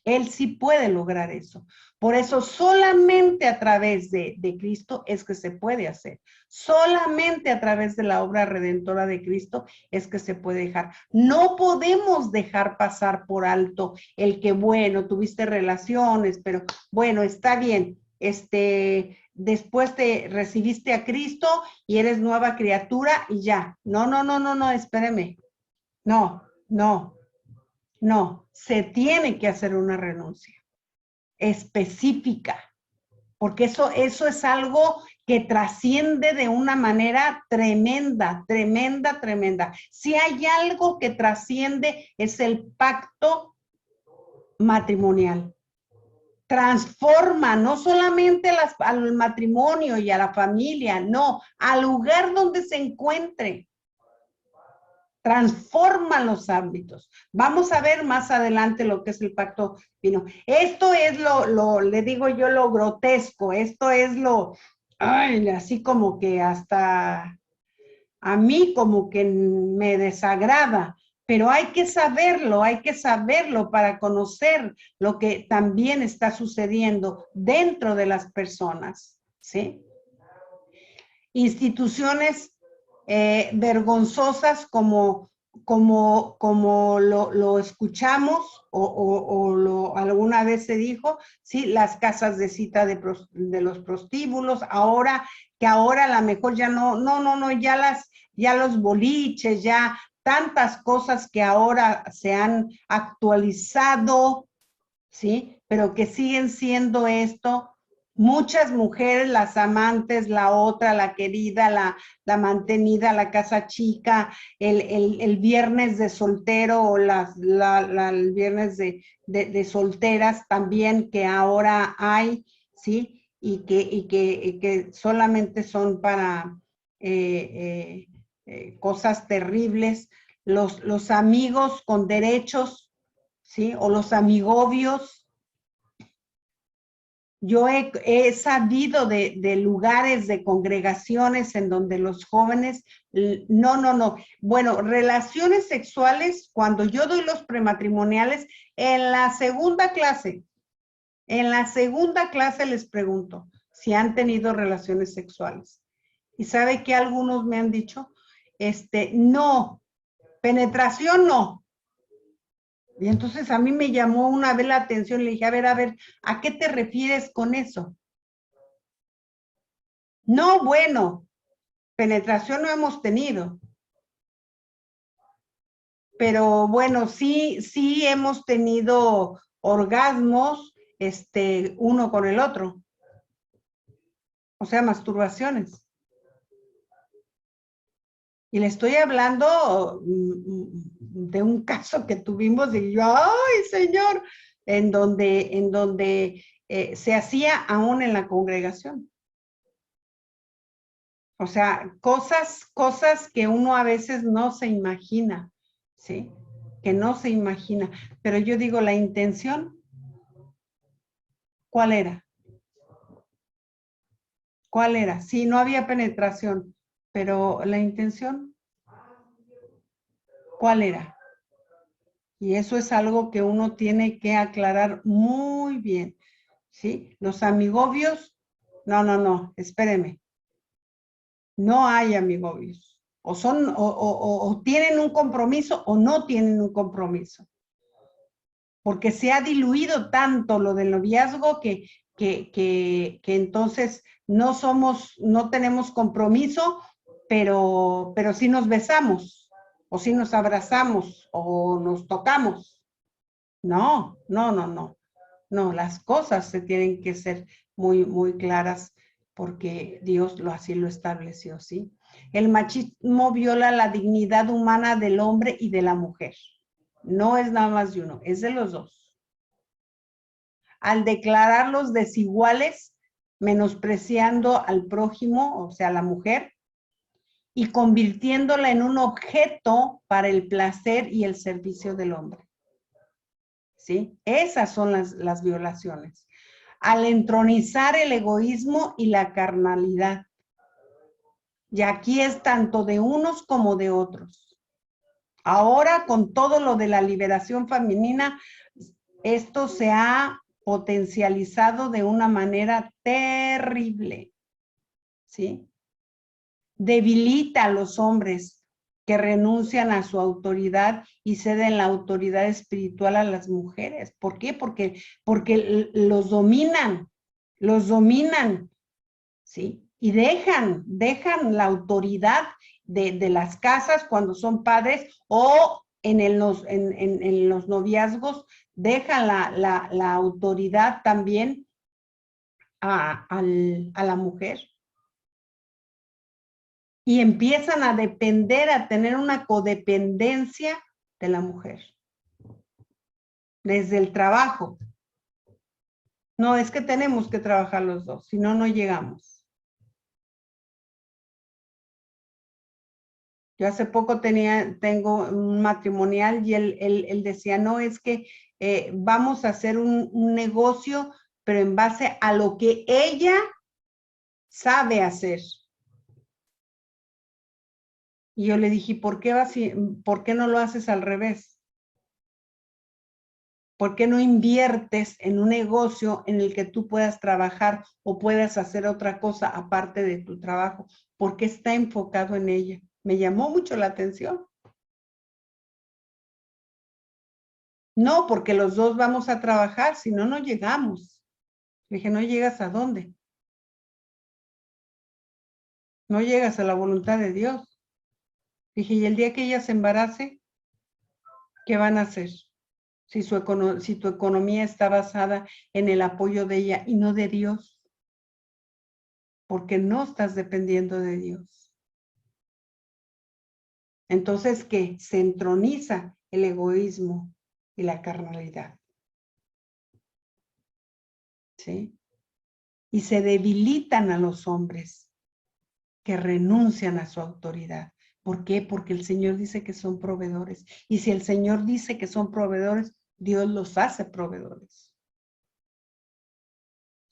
Él sí puede lograr eso. Por eso solamente a través de Cristo es que se puede hacer. Solamente a través de la obra redentora de Cristo es que se puede dejar. No podemos dejar pasar por alto el que, bueno, tuviste relaciones, pero bueno, está bien. Después te recibiste a Cristo y eres nueva criatura y ya. No, espéreme. No, se tiene que hacer una renuncia específica, porque eso es algo que trasciende de una manera tremenda. Si hay algo que trasciende es el pacto matrimonial. Transforma no solamente al matrimonio y a la familia, no, al lugar donde se encuentre. Transforma los ámbitos. Vamos a ver más adelante lo que es el pacto divino. Esto es le digo yo, lo grotesco. Esto es así como que hasta a mí como que me desagrada. Pero hay que saberlo para conocer lo que también está sucediendo dentro de las personas, ¿sí? Instituciones vergonzosas como lo escuchamos o alguna vez se dijo, sí, las casas de cita de los prostíbulos, ahora a lo mejor ya ya los boliches, ya tantas cosas que ahora se han actualizado, ¿sí? Pero que siguen siendo esto. Muchas mujeres, las amantes, la otra, la querida, la mantenida, la casa chica, el viernes de soltero o el viernes de solteras también que ahora hay, ¿sí? Y que solamente son para cosas terribles. Los amigos con derechos, ¿sí? O los amigobios. Yo he sabido de lugares, de congregaciones en donde los jóvenes, no. Bueno, relaciones sexuales, cuando yo doy los prematrimoniales, en la segunda clase les pregunto si han tenido relaciones sexuales. ¿Y sabe qué algunos me han dicho? No, penetración no. Y entonces a mí me llamó una vez la atención, le dije, a ver, ¿a qué te refieres con eso? No, bueno, penetración no hemos tenido. Pero bueno, sí hemos tenido orgasmos, uno con el otro. O sea, masturbaciones. Y le estoy hablando de un caso que tuvimos y yo, ¡ay, señor! En donde se hacía aún en la congregación. O sea, cosas que uno a veces no se imagina, ¿sí? Que no se imagina. Pero yo digo, la intención, ¿cuál era? ¿Cuál era? Sí, no había penetración, pero la intención, ¿cuál era? Y eso es algo que uno tiene que aclarar muy bien, ¿sí? Los amigobios, no, espéreme. No hay amigobios. O tienen un compromiso o no tienen un compromiso. Porque se ha diluido tanto lo del noviazgo que entonces no tenemos compromiso, pero sí nos besamos, o sí nos abrazamos, o nos tocamos. No, las cosas se tienen que ser muy, muy claras porque Dios así lo estableció, ¿sí? El machismo viola la dignidad humana del hombre y de la mujer. No es nada más de uno, es de los dos. Al declararlos desiguales, menospreciando al prójimo, o sea, la mujer, y convirtiéndola en un objeto para el placer y el servicio del hombre. ¿Sí? Esas son las violaciones. Al entronizar el egoísmo y la carnalidad. Y aquí es tanto de unos como de otros. Ahora, con todo lo de la liberación femenina, esto se ha potencializado de una manera terrible, ¿sí? Debilita a los hombres que renuncian a su autoridad y ceden la autoridad espiritual a las mujeres. ¿Por qué? Porque los dominan, ¿sí? Y dejan la autoridad de las casas cuando son padres o en los noviazgos, dejan la autoridad también a la mujer. Y empiezan a depender, a tener una codependencia de la mujer. Desde el trabajo. No, es que tenemos que trabajar los dos, si no, no llegamos. Yo hace poco tengo un matrimonial y él decía, no, es que vamos a hacer un negocio, pero en base a lo que ella sabe hacer. Y yo le dije, ¿por qué no lo haces al revés? ¿Por qué no inviertes en un negocio en el que tú puedas trabajar o puedas hacer otra cosa aparte de tu trabajo? ¿Por qué está enfocado en ella? Me llamó mucho la atención. No, porque los dos vamos a trabajar, si no, no llegamos. Le dije, ¿no llegas a dónde? No llegas a la voluntad de Dios. Dije, ¿y el día que ella se embarace, qué van a hacer? Si tu economía está basada en el apoyo de ella y no de Dios, porque no estás dependiendo de Dios. Entonces, ¿qué? Se entroniza el egoísmo y la carnalidad. ¿Sí? Y se debilitan a los hombres que renuncian a su autoridad. ¿Por qué? Porque el Señor dice que son proveedores. Y si el Señor dice que son proveedores, Dios los hace proveedores.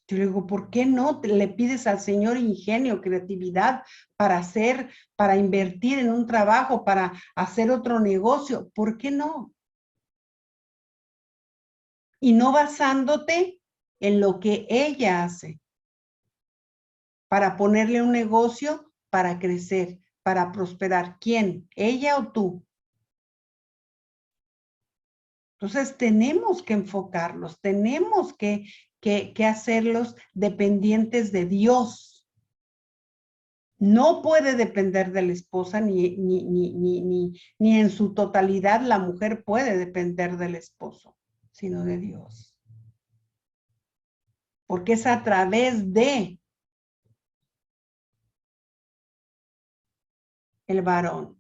Yo le digo, ¿por qué no le pides al Señor ingenio, creatividad para hacer, para invertir en un trabajo, para hacer otro negocio? ¿Por qué no? Y no basándote en lo que ella hace, para ponerle un negocio, para crecer, para prosperar. ¿Quién? ¿Ella o tú? Entonces tenemos que enfocarlos, tenemos que hacerlos dependientes de Dios. No puede depender de la esposa ni en su totalidad la mujer puede depender del esposo, sino de Dios. Porque es a través de el varón.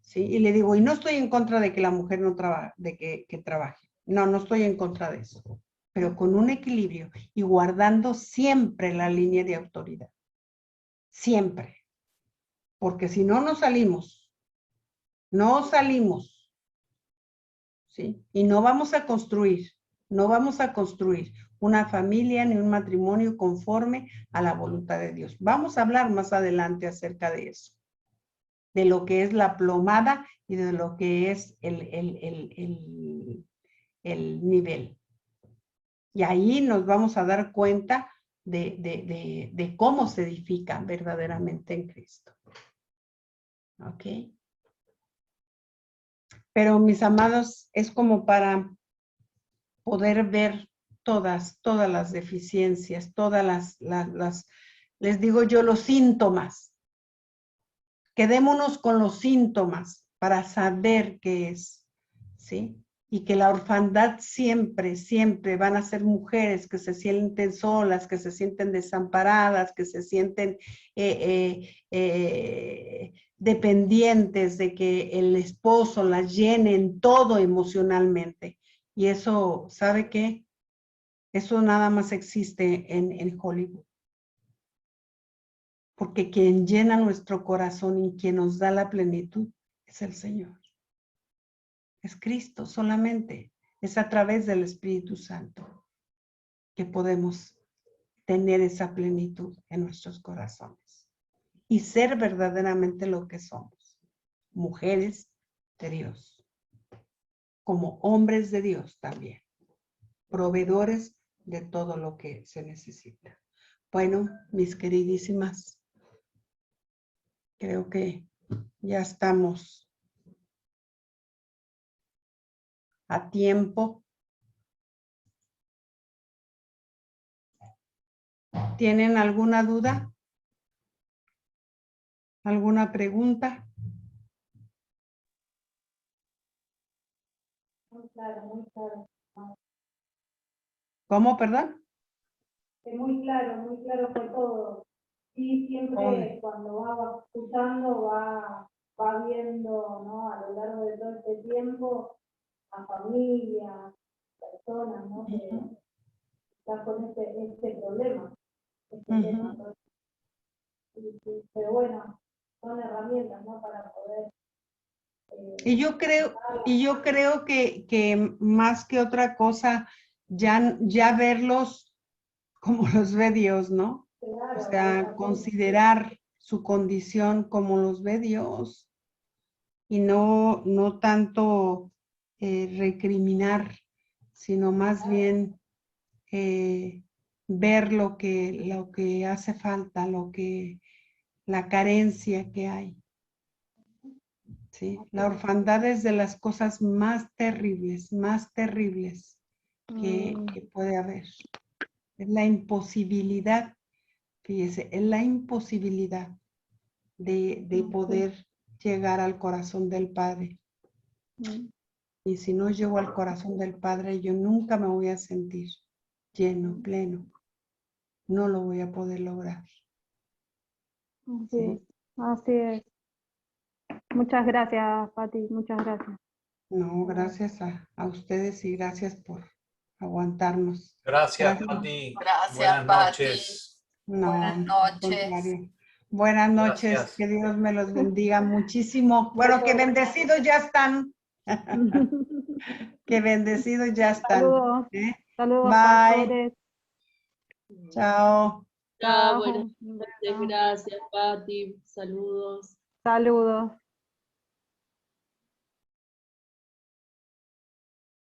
¿Sí? Y le digo, y no estoy en contra de que la mujer no trabaje, de que trabaje. No, no estoy en contra de eso. Pero con un equilibrio y guardando siempre la línea de autoridad. Siempre. Porque si no, no salimos. No salimos. ¿Sí? Y no vamos a construir una familia ni un matrimonio conforme a la voluntad de Dios. Vamos a hablar más adelante acerca de eso. De lo que es la plomada y de lo que es el nivel. Y ahí nos vamos a dar cuenta de cómo se edifica verdaderamente en Cristo. ¿Ok? Pero mis amados, es como para poder ver todas las deficiencias, todas les digo yo, los síntomas. Quedémonos con los síntomas para saber qué es, ¿sí? Y que la orfandad siempre van a ser mujeres que se sienten solas, que se sienten desamparadas, que se sienten dependientes de que el esposo las llene en todo emocionalmente. Y eso, ¿sabe qué? Eso nada más existe en Hollywood. Porque quien llena nuestro corazón y quien nos da la plenitud es el Señor. Es Cristo solamente. Es a través del Espíritu Santo que podemos tener esa plenitud en nuestros corazones y ser verdaderamente lo que somos. Mujeres de Dios. Como hombres de Dios también. Proveedores de todo lo que se necesita. Bueno, mis queridísimas, creo que ya estamos a tiempo. ¿Tienen alguna duda? ¿Alguna pregunta? Muy claro, muy claro. ¿Cómo, perdón? Muy claro fue todo. Y siempre cuando va escuchando, va viendo, ¿no? A lo largo de todo este tiempo, a familias, personas, ¿no? Que están con este problema, tema. Pero bueno, son herramientas, ¿no? Para poder... Y yo creo que más que otra cosa, ya verlos como los ve Dios, ¿no? Claro, O sea, considerar su condición como los ve Dios y no tanto recriminar, sino más bien ver lo que hace falta, la carencia que hay. ¿Sí? La orfandad es de las cosas más terribles que puede haber. Es la imposibilidad, fíjese, es la imposibilidad de poder llegar al corazón del Padre. Y si no llego al corazón del Padre, yo nunca me voy a sentir lleno, pleno. No lo voy a poder lograr. Así es, así es. Muchas gracias, Pati, muchas gracias. No, gracias a ustedes y gracias por aguantarnos. Gracias, Pati. Gracias, Buenas Pati. noches. No, Buenas al noches. contrario. Buenas noches, Gracias. que Dios me los bendiga muchísimo. Bueno, que bendecidos ya están. Que bendecidos ya están. Saludos, ¿eh? saludos, Bye. pastores. Chao. Chao, buenas noches, gracias, Pati, saludos. Saludos.